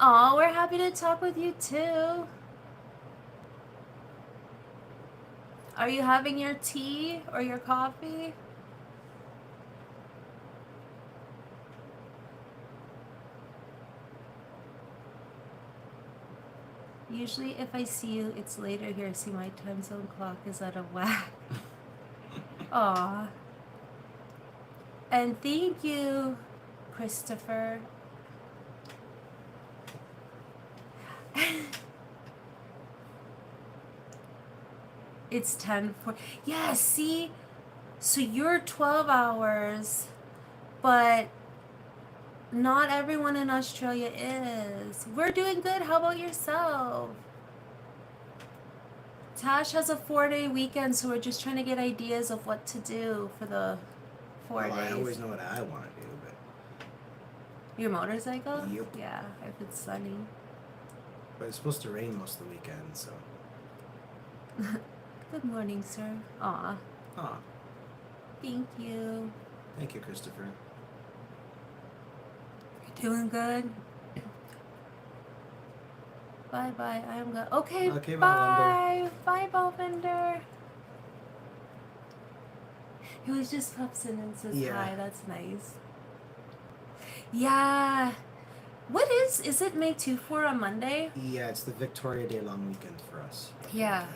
Oh, we're happy to talk with you too. Are you having your tea or your coffee? Usually if I see you, it's later here. See, my time zone clock is out of whack. Aw. And thank you, Christopher. It's 10:04. Yeah, see? So you're 12 hours, but not everyone in Australia is. We're doing good. How about yourself? Tash has a 4-day weekend, so we're just trying to get ideas of what to do for the 4 days. I always know what I want to do, but... Your motorcycle? Yep. Yeah, if it's sunny. But it's supposed to rain most of the weekend, so... Good morning, sir. Aw. Aw. Thank you. Thank you, Christopher. You're doing good? Bye-bye. I am good. Okay, Okay, bye. Bye, Balvinder. He was just pops in and says hi. That's nice. Yeah. What is it May 2-4 on Monday? Yeah, it's the Victoria Day long weekend for us. Yeah.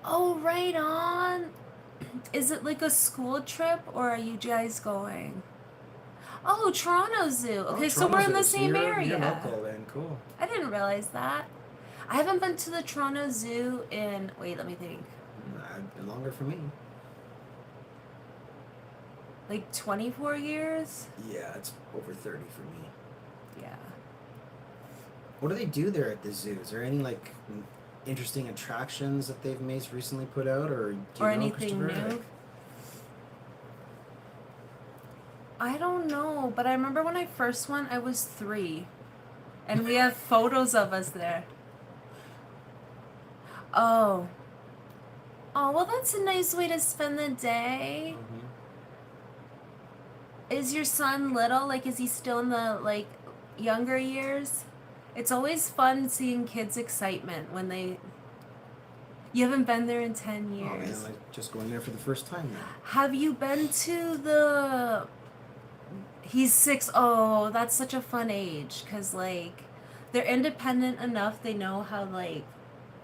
Oh, right on. Is it like a school trip or are you guys going? Oh, Toronto Zoo. Okay, so we're in the same area. You're local then, cool. I didn't realize that. I haven't been to the Toronto Zoo in, wait, let me think. Longer for me. Like 24 years? Yeah, it's over 30 for me. Yeah. What do they do there at the zoo? Is there any like interesting attractions that they've made recently put out, or do you know, anything new? I don't know, but I remember when I first went, I was 3, and we have photos of us there. Oh. Oh, well, that's a nice way to spend the day. Mm-hmm. Is your son little? Like, is he still in the, like, younger years? It's always fun seeing kids' excitement when they... You haven't been there in 10 years. Oh, man, like just going there for the first time now. Have you been to the... He's 6. Oh, that's such a fun age. Because, like, they're independent enough. They know how, like,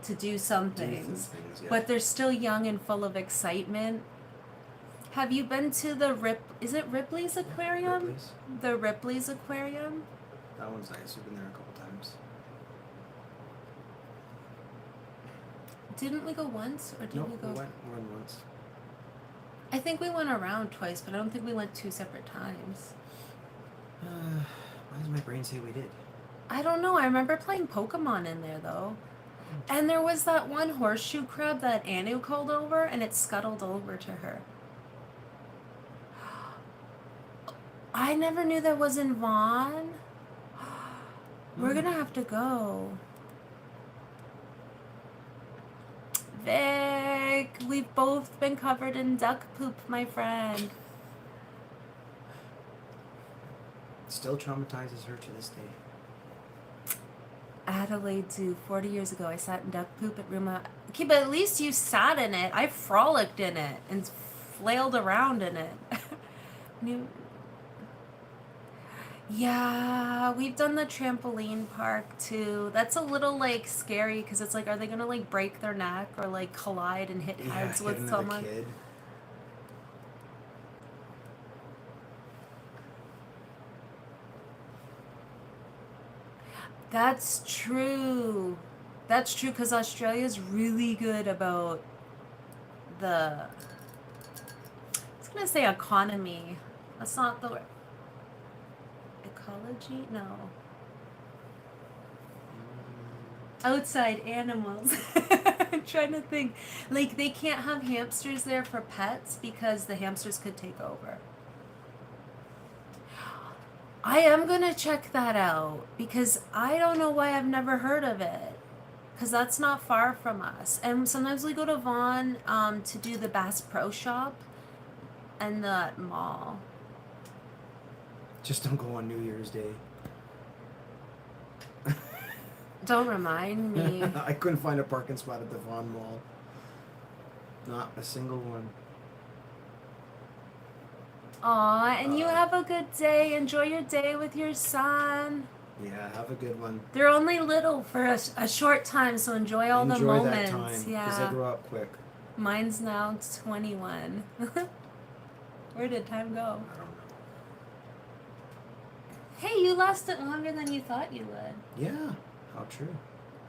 to do some things. Yeah. But they're still young and full of excitement. Have you been to the Is it Ripley's Aquarium? Yeah, Ripley's. The Ripley's Aquarium? That one's nice. We've been there a couple times. Didn't we go once? Or did we go? We went more than once. I think we went around twice, but I don't think we went 2 separate times. Why does my brain say we did? I don't know. I remember playing Pokemon in there, though. And there was that one horseshoe crab that Anu called over, and it scuttled over to her. I never knew that was in Vaughan. We're gonna have to go. Vic, we've both been covered in duck poop, my friend. Still traumatizes her to this day. Adelaide Zoo, 40 years ago, I sat in duck poop at Ruma. Okay, but at least you sat in it. I frolicked in it and flailed around in it. Yeah, we've done the trampoline park too. That's a little like scary because it's like, are they gonna like break their neck or like collide and hit heads with someone? Kid. That's true. That's true because Australia's really good about the, I was gonna say economy. That's not the word. Ecology? No. Outside animals. I'm trying to think. Like, they can't have hamsters there for pets because the hamsters could take over. I am gonna check that out because I don't know why I've never heard of it. Because that's not far from us. And sometimes we go to Vaughan to do the Bass Pro Shop and the mall. Just don't go on New Year's Day. Don't remind me. I couldn't find a parking spot at the Vaughan Mall. Not a single one. Aw, and you have a good day. Enjoy your day with your son. Yeah, have a good one. They're only little for a short time, so enjoy all the Enjoy moments. that time, because Yeah. they grow up quick. Mine's now 21. Where did time go? I don't know. Hey, you lasted longer than you thought you would. Yeah, how true.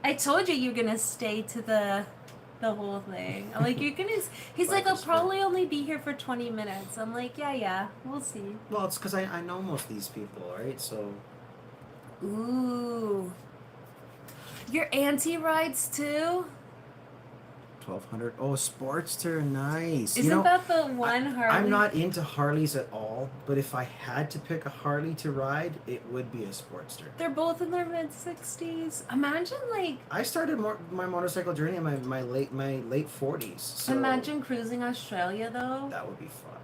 I told you you're gonna stay to the whole thing. I'm like, you're gonna. He's like, I'll probably only be here for 20 minutes. I'm like, yeah, we'll see. Well, it's because I know most of these people, right? So. Ooh. Your auntie rides too? 1200. Oh, Sportster, nice. Isn't that the one Harley? I'm not into Harleys at all, but if I had to pick a Harley to ride, it would be a Sportster. They're both in their mid-60s. Imagine like. I started my motorcycle journey in my late 40s. So Imagine cruising Australia though. that would be fun.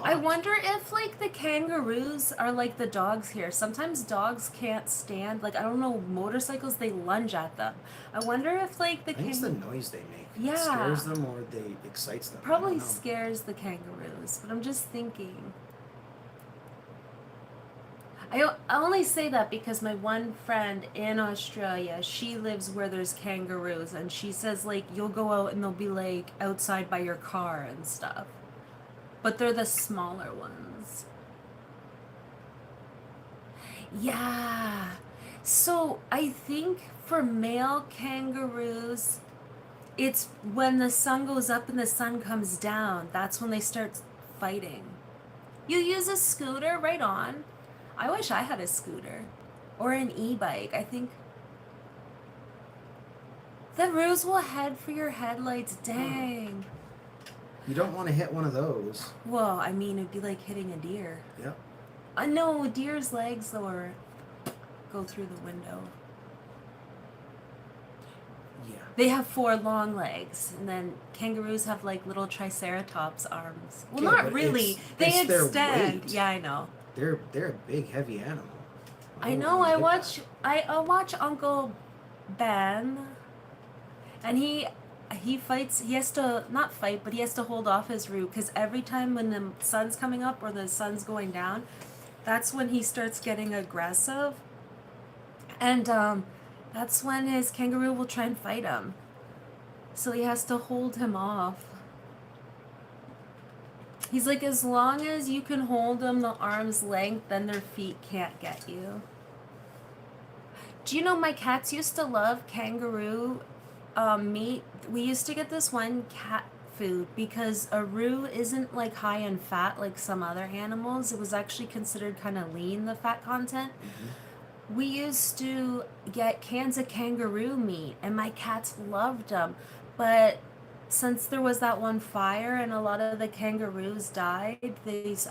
I wonder if like the kangaroos are like the dogs here. Sometimes dogs can't stand, like, I don't know, motorcycles, they lunge at them. I wonder if like the I think it's the noise they make. Yeah. It scares them or they excites them. Probably scares the kangaroos, but I'm just thinking. I only say that because my one friend in Australia, she lives where there's kangaroos, and she says like you'll go out and they'll be like outside by your car and stuff. But they're the smaller ones. Yeah. So I think for male kangaroos, it's when the sun goes up and the sun comes down. That's when they start fighting. You use a scooter, right on. I wish I had a scooter. Or an e-bike. I think the roos will head for your headlights. Dang. You don't want to hit one of those. Well, I mean, it'd be like hitting a deer. Yep. No, deer's legs, though, go through the window. Yeah. They have 4 long legs, and then kangaroos have like little triceratops arms. Well, Yeah, not but really. They it's their extend. weight. Yeah, I know. They're a big, heavy animal. I know. I watch Uncle Ben, and he fights. He has to not fight, but he has to hold off his root because every time when the sun's coming up or the sun's going down, that's when he starts getting aggressive, and that's when his kangaroo will try and fight him. So he has to hold him off. He's like, as long as you can hold them the arm's length, then their feet can't get you. Do you know my cats used to love kangaroo meat? We used to get this one cat food because a roo isn't like high in fat like some other animals. It was actually considered kind of lean, the fat content. Mm-hmm. We used to get cans of kangaroo meat and my cats loved them. But since there was that one fire and a lot of the kangaroos died,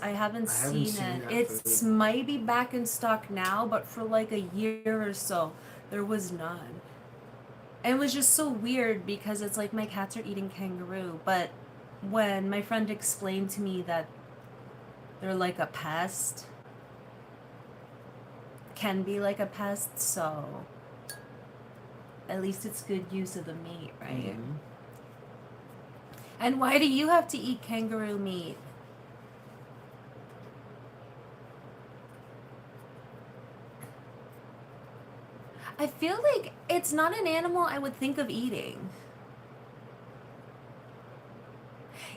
I haven't seen it. It's might be back in stock now, but for like a year or so, there was none. And it was just so weird because it's like my cats are eating kangaroo, but when my friend explained to me that they're like a pest, can be like a pest, so at least it's good use of the meat, right? Mm-hmm. And why do you have to eat kangaroo meat? I feel like it's not an animal I would think of eating.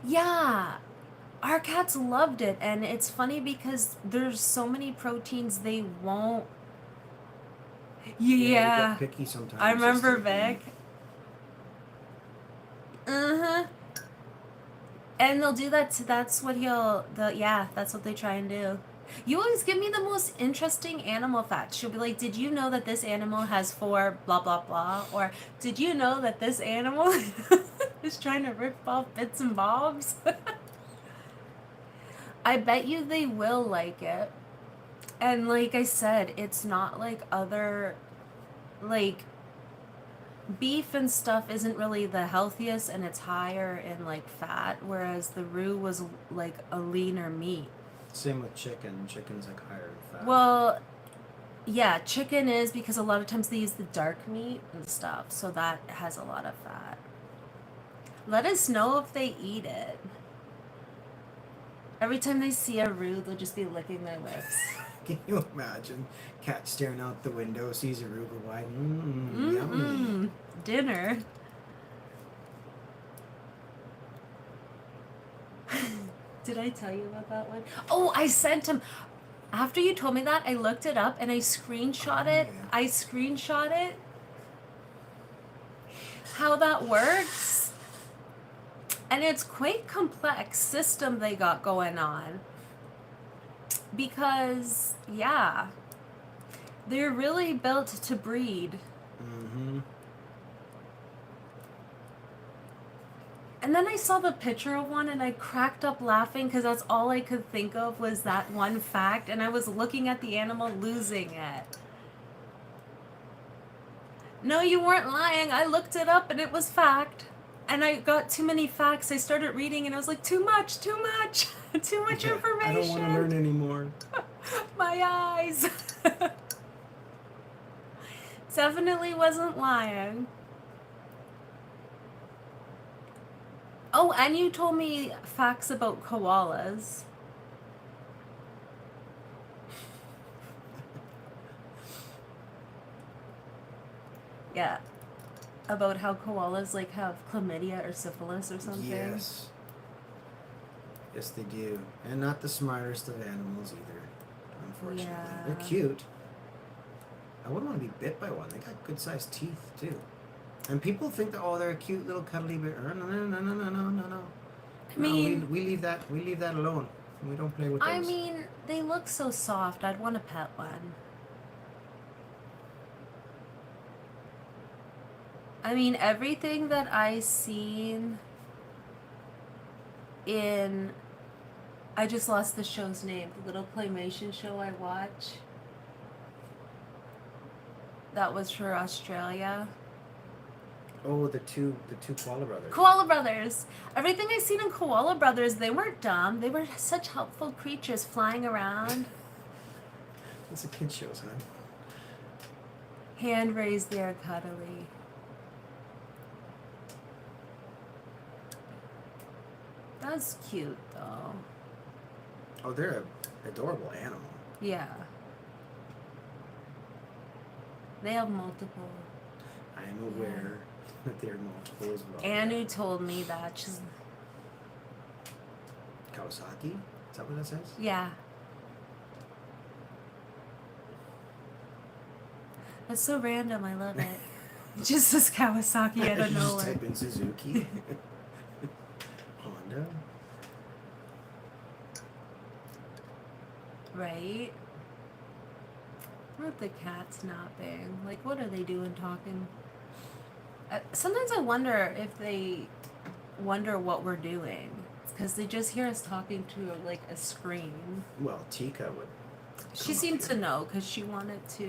Yeah, our cats loved it, and it's funny because there's so many proteins they won't Yeah, they get picky sometimes. I as to remember the breed. Vic. Uh-huh. And they'll do that. That's what yeah, that's what they try and do. You always give me the most interesting animal facts. She'll be like, "Did you know that this animal has four blah blah blah?" Or, "Did you know that this animal is trying to rip off bits and bobs?" I bet you they will like it. And like I said, it's not like other, like, beef and stuff isn't really the healthiest, and it's higher in like fat, whereas the roux was like a leaner meat. Same with chicken. Chicken's like higher in fat. Well, yeah, chicken is, because a lot of times they use the dark meat and stuff, so that has a lot of fat. Let us know if they eat it. Every time they see a roux, they'll just be licking their lips. Can you imagine? Cat staring out the window, sees a roux go by. Mm-mm. Yummy. Dinner. Did I tell you about that one? Oh, I sent him. After you told me that, I looked it up and I screenshot it. Yeah. I screenshot it. How that works. And it's quite complex system they got going on. Because, yeah, they're really built to breed. Mm-hmm. And then I saw the picture of one and I cracked up laughing because that's all I could think of was that one fact. And I was looking at the animal losing it. No, you weren't lying. I looked it up and it was fact. And I got too many facts. I started reading and I was like, too much, too much, too much information. I don't want to learn anymore. My eyes. Definitely wasn't lying. Oh, and you told me facts about koalas. Yeah. About how koalas like have chlamydia or syphilis or something. Yes. Yes, they do. And not the smartest of animals either, unfortunately. Yeah. They're cute. I wouldn't want to be bit by one. They got good sized teeth, too. And people think that, oh, they're a cute little cuddly bear. No, no, no, no, no, no, no, no. I mean, no, we leave that alone. We don't play with those. I mean, they look so soft. I'd want to pet one. I mean, everything that I seen in, I just lost the show's name, the little claymation show I watch. That was for Australia. Oh, the two koala brothers. Koala Brothers. Everything I seen in Koala Brothers, they weren't dumb. They were such helpful creatures flying around. It's a kid show, son. Hand raised there, cuddly. That's cute, though. Oh, they're an adorable animal. Yeah. They have multiple. I am aware that they're multiple as well. Anu told me that. She's, Kawasaki? Is that what that says? yeah. That's so random. I love it. It just says Kawasaki out of You just nowhere. type in Suzuki. Honda. Right? What if the cat's napping? Like, what are they doing talking? Sometimes I wonder if they wonder what we're doing. Because they just hear us talking to, like, a screen. Well, Tika would. She come seemed up to here. know because she wanted to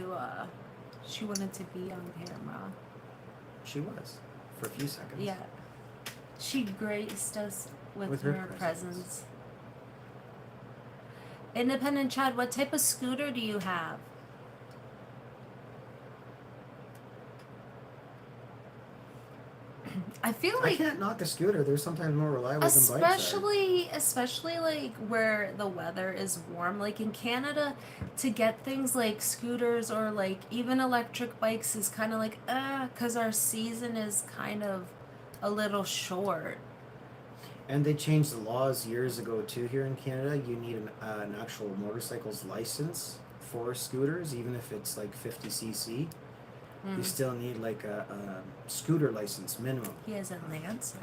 be on camera. She was. For a few seconds. Yeah. She graced us with her her presence. presence. Independent Chad, what type of scooter do you have? I feel I like can't knock a scooter. They're sometimes more reliable than bikes are. especially like where the weather is warm, like in Canada, to get things like scooters or like even electric bikes is kind of like because our season is kind of a little short. And they changed the laws years ago too here in Canada. You need an actual motorcycle's license for scooters, even if it's like 50cc. You still need like a scooter license minimum. He has a Lancer.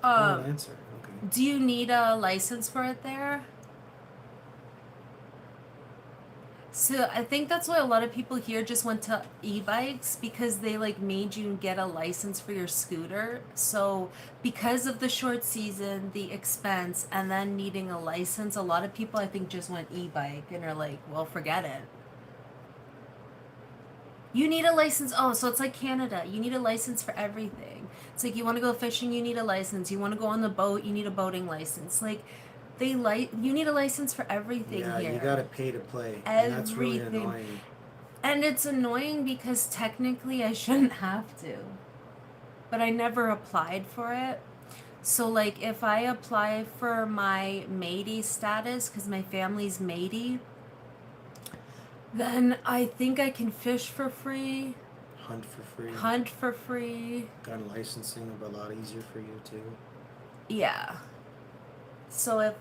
Oh, Lancer. Okay. Do you need a license for it there? So I think that's why a lot of people here just went to e-bikes because they like made you get a license for your scooter. So because of the short season, the expense, and then needing a license, a lot of people I think just went e-bike and are like, well, forget it. You need a license. Oh, so it's like Canada. You need a license for everything. It's like you want to go fishing, you need a license. You want to go on the boat, you need a boating license. Like you need a license for everything Yeah, here. you gotta pay to play, Everything. and that's really annoying. And it's annoying because technically I shouldn't have to. But I never applied for it. So like if I apply for my Métis status because my family's Métis, then I think I can fish for free. Hunt for free. Hunt for free. Gun licensing will be a lot easier for you too. Yeah. So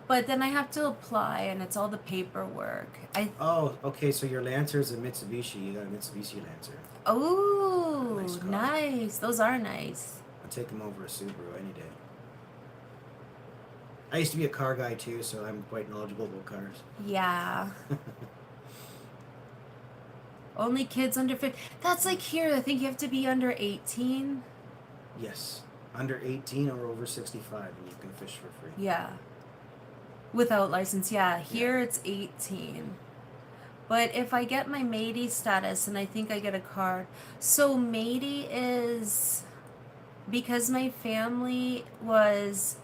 but then I have to apply and it's all the paperwork. Oh, okay, so your Lancer is a Mitsubishi. You got a Mitsubishi Lancer. Oh, Nice car. nice. Those are nice. I'll take them over a Subaru any day. I used to be a car guy too, so I'm quite knowledgeable about cars. Yeah. Only kids under 50. That's like here. I think you have to be under 18. Yes. Under 18 or over 65 and you can fish for free. Yeah. Without license. Yeah. Here it's 18. But if I get my Métis status and I think I get a card. So Métis is because my family was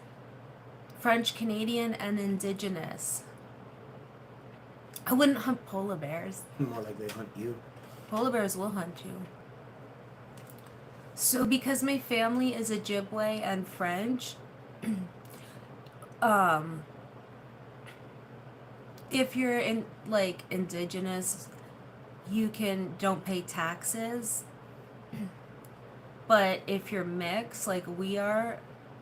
French Canadian and Indigenous. I wouldn't hunt polar bears. More like they hunt you. Polar bears will hunt you. So because my family is Ojibwe and French, if you're in like Indigenous, you don't pay taxes. But if you're mixed, like we are,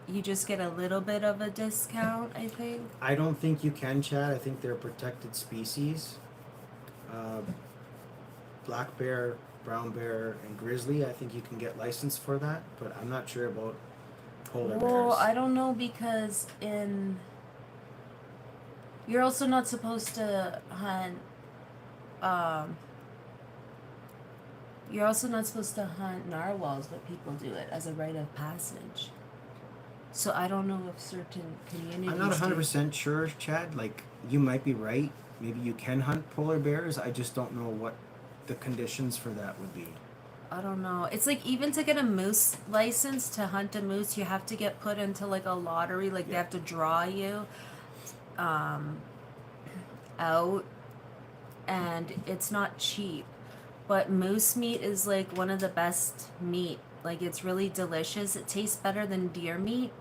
you just get a little bit of a discount, I think. I don't think you can, Chad. I think they're a protected species. Black bear, brown bear, and grizzly, I think you can get licensed for that, but I'm not sure about polar bears. Well, I don't know because you're also not supposed to hunt, you're also not supposed to hunt narwhals, but people do it as a rite of passage. So I don't know if certain communities. I'm not 100% sure, Chad. Like, you might be right. Maybe you can hunt polar bears. I just don't know what the conditions for that would be. I don't know. It's like even to get a moose license to hunt a moose, you have to get put into like a lottery. Like they have to draw you out, and it's not cheap. But moose meat is like one of the best meat. Like it's really delicious. It tastes better than deer meat.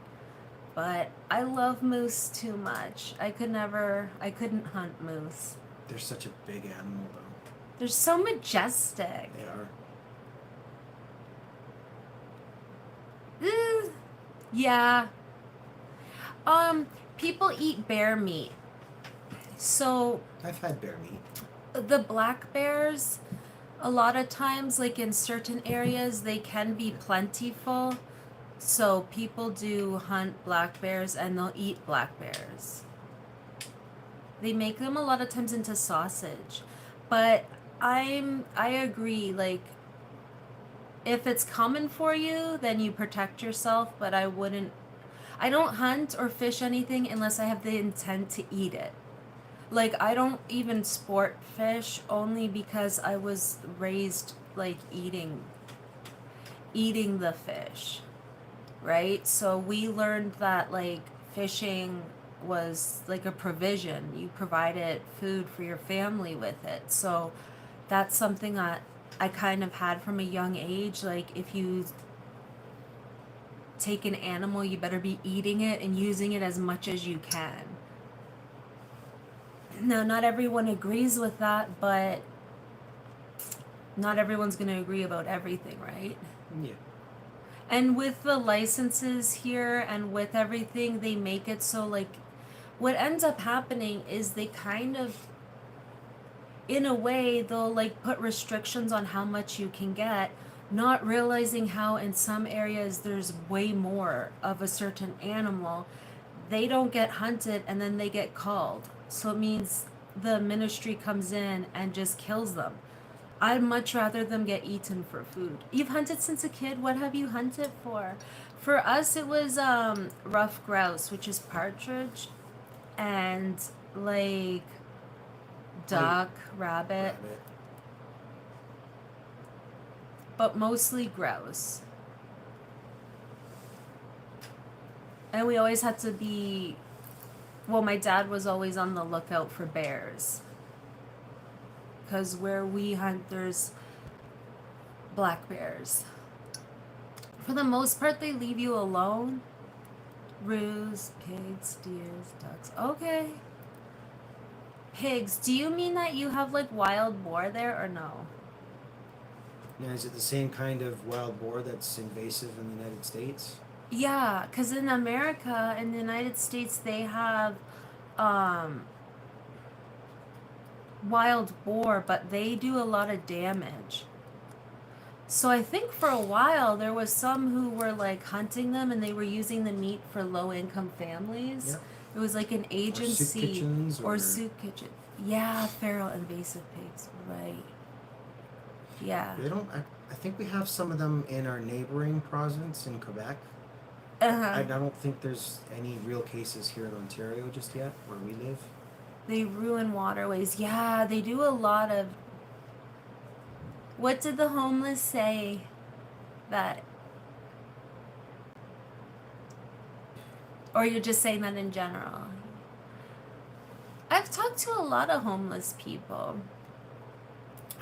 But I love moose too much. I couldn't hunt moose. They're such a big animal, though. They're so majestic. They are. Yeah. People eat bear meat. So I've had bear meat. the black bears, a lot of times, like in certain areas, they can be plentiful. So people do hunt black bears and they'll eat black bears. They make them a lot of times into sausage. But I agree, like if it's common for you, then you protect yourself, but I don't hunt or fish anything unless I have the intent to eat it. Like I don't even sport fish only because I was raised like eating the fish. Right? So we learned that like fishing was like a provision. You provided food for your family with it. So that's something that I kind of had from a young age. Like if you take an animal, you better be eating it and using it as much as you can. Now, not everyone agrees with that, but not everyone's going to agree about everything, right? Yeah. And with the licenses here and with everything, they make it so like what ends up happening is they kind of in a way they'll like put restrictions on how much you can get, not realizing how in some areas there's way more of a certain animal. They don't get hunted and then they get called, so it means the ministry comes in and just kills them. I'd much rather them get eaten for food. You've hunted since a kid. What have you hunted for? For us it was rough grouse, which is partridge, and like duck, rabbit, but mostly grouse. And we always had to be, well, my dad was always on the lookout for bears. Because where we hunt, there's black bears. For the most part, they leave you alone. Roos, pigs, deers, ducks. Okay. Pigs. Do you mean that you have like wild boar there or no? Now, is it the same kind of wild boar that's invasive in the United States? Yeah, because in America, in the United States, they have wild boar, but they do a lot of damage. So I think for a while there was some who were like hunting them and they were using the meat for low income families. Yep. It was like an agency or soup kitchens or soup kitchen. Yeah, feral invasive pigs, right. Yeah. They don't. I think we have some of them in our neighboring province in Quebec. I don't think there's any real cases here in Ontario just yet, where we live. They ruin waterways. Yeah, they do a lot of. What did the homeless say? That. Or you're just saying that in general? I've talked to a lot of homeless people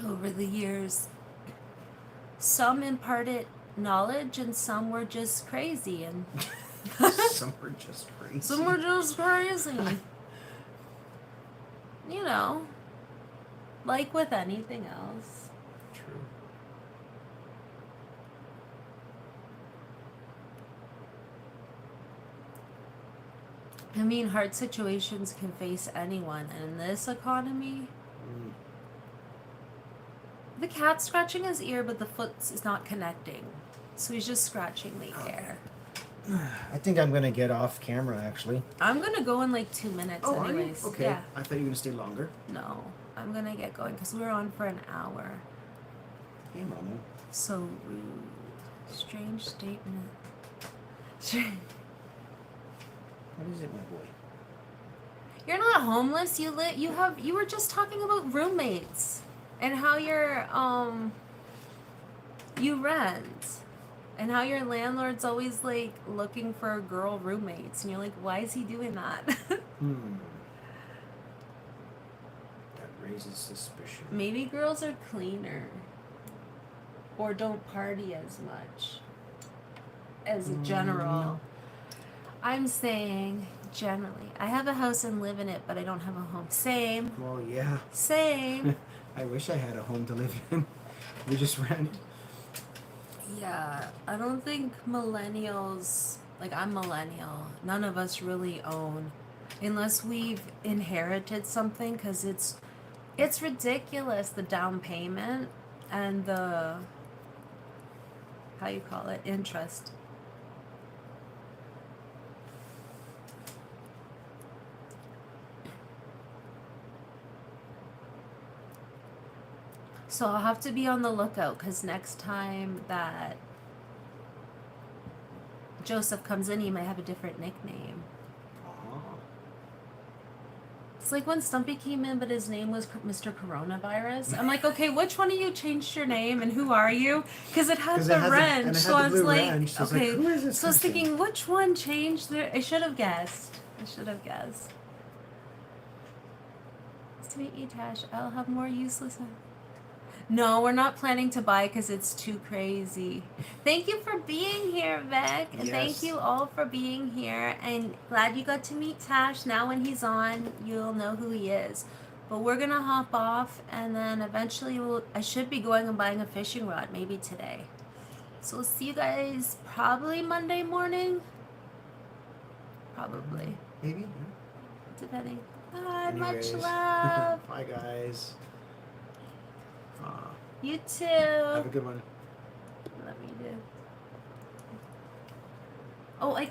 over the years. Some imparted knowledge and some were just crazy, and Some were just crazy. some were just crazy. You know, like with anything else. True. I mean, hard situations can face anyone, and in this economy, the cat's scratching his ear, but the foot is not connecting, so he's just scratching the air. I think I'm gonna get off camera actually. I'm gonna go in like 2 minutes, Oh, anyways. are you? Okay. Yeah. I thought you were gonna stay longer. No, I'm gonna get going because we're on for an hour. Hey, Momo. So rude. Strange statement. Strange. What is it, my boy? You're not homeless. You were just talking about roommates and how you rent and how your landlord's always like looking for girl roommates, and you're like, why is he doing that? That raises suspicion. Maybe girls are cleaner or don't party as much as a general. No. I'm saying generally. I have a house and live in it, but I don't have a home. Same. Well, yeah. Same. I wish I had a home to live in. We just rent. Yeah, I don't think millennials, like I'm millennial, none of us really own unless we've inherited something, because it's ridiculous, the down payment and the, how you call it, interest. So I'll have to be on the lookout, because next time that Joseph comes in, he might have a different nickname. It's like when Stumpy came in, but his name was Mr. Coronavirus. I'm like, okay, which one of you changed your name, and who are you? Because it had the wrench, so I was like, okay. Who is this So I was person? thinking, which one changed their? I should have guessed. Nice to meet you, Tash. I'll have more useless. No, we're not planning to buy because it's too crazy. Thank you for being here, Vic. And thank you all for being here. And glad you got to meet Tash. Now when he's on, you'll know who he is. But we're going to hop off, and then eventually I should be going and buying a fishing rod, maybe today. So we'll see you guys probably Monday morning. Probably. Maybe. Depending. Bye. Anyways. Much love. Bye, guys. You too. Have a good one. Let me do. Oh, I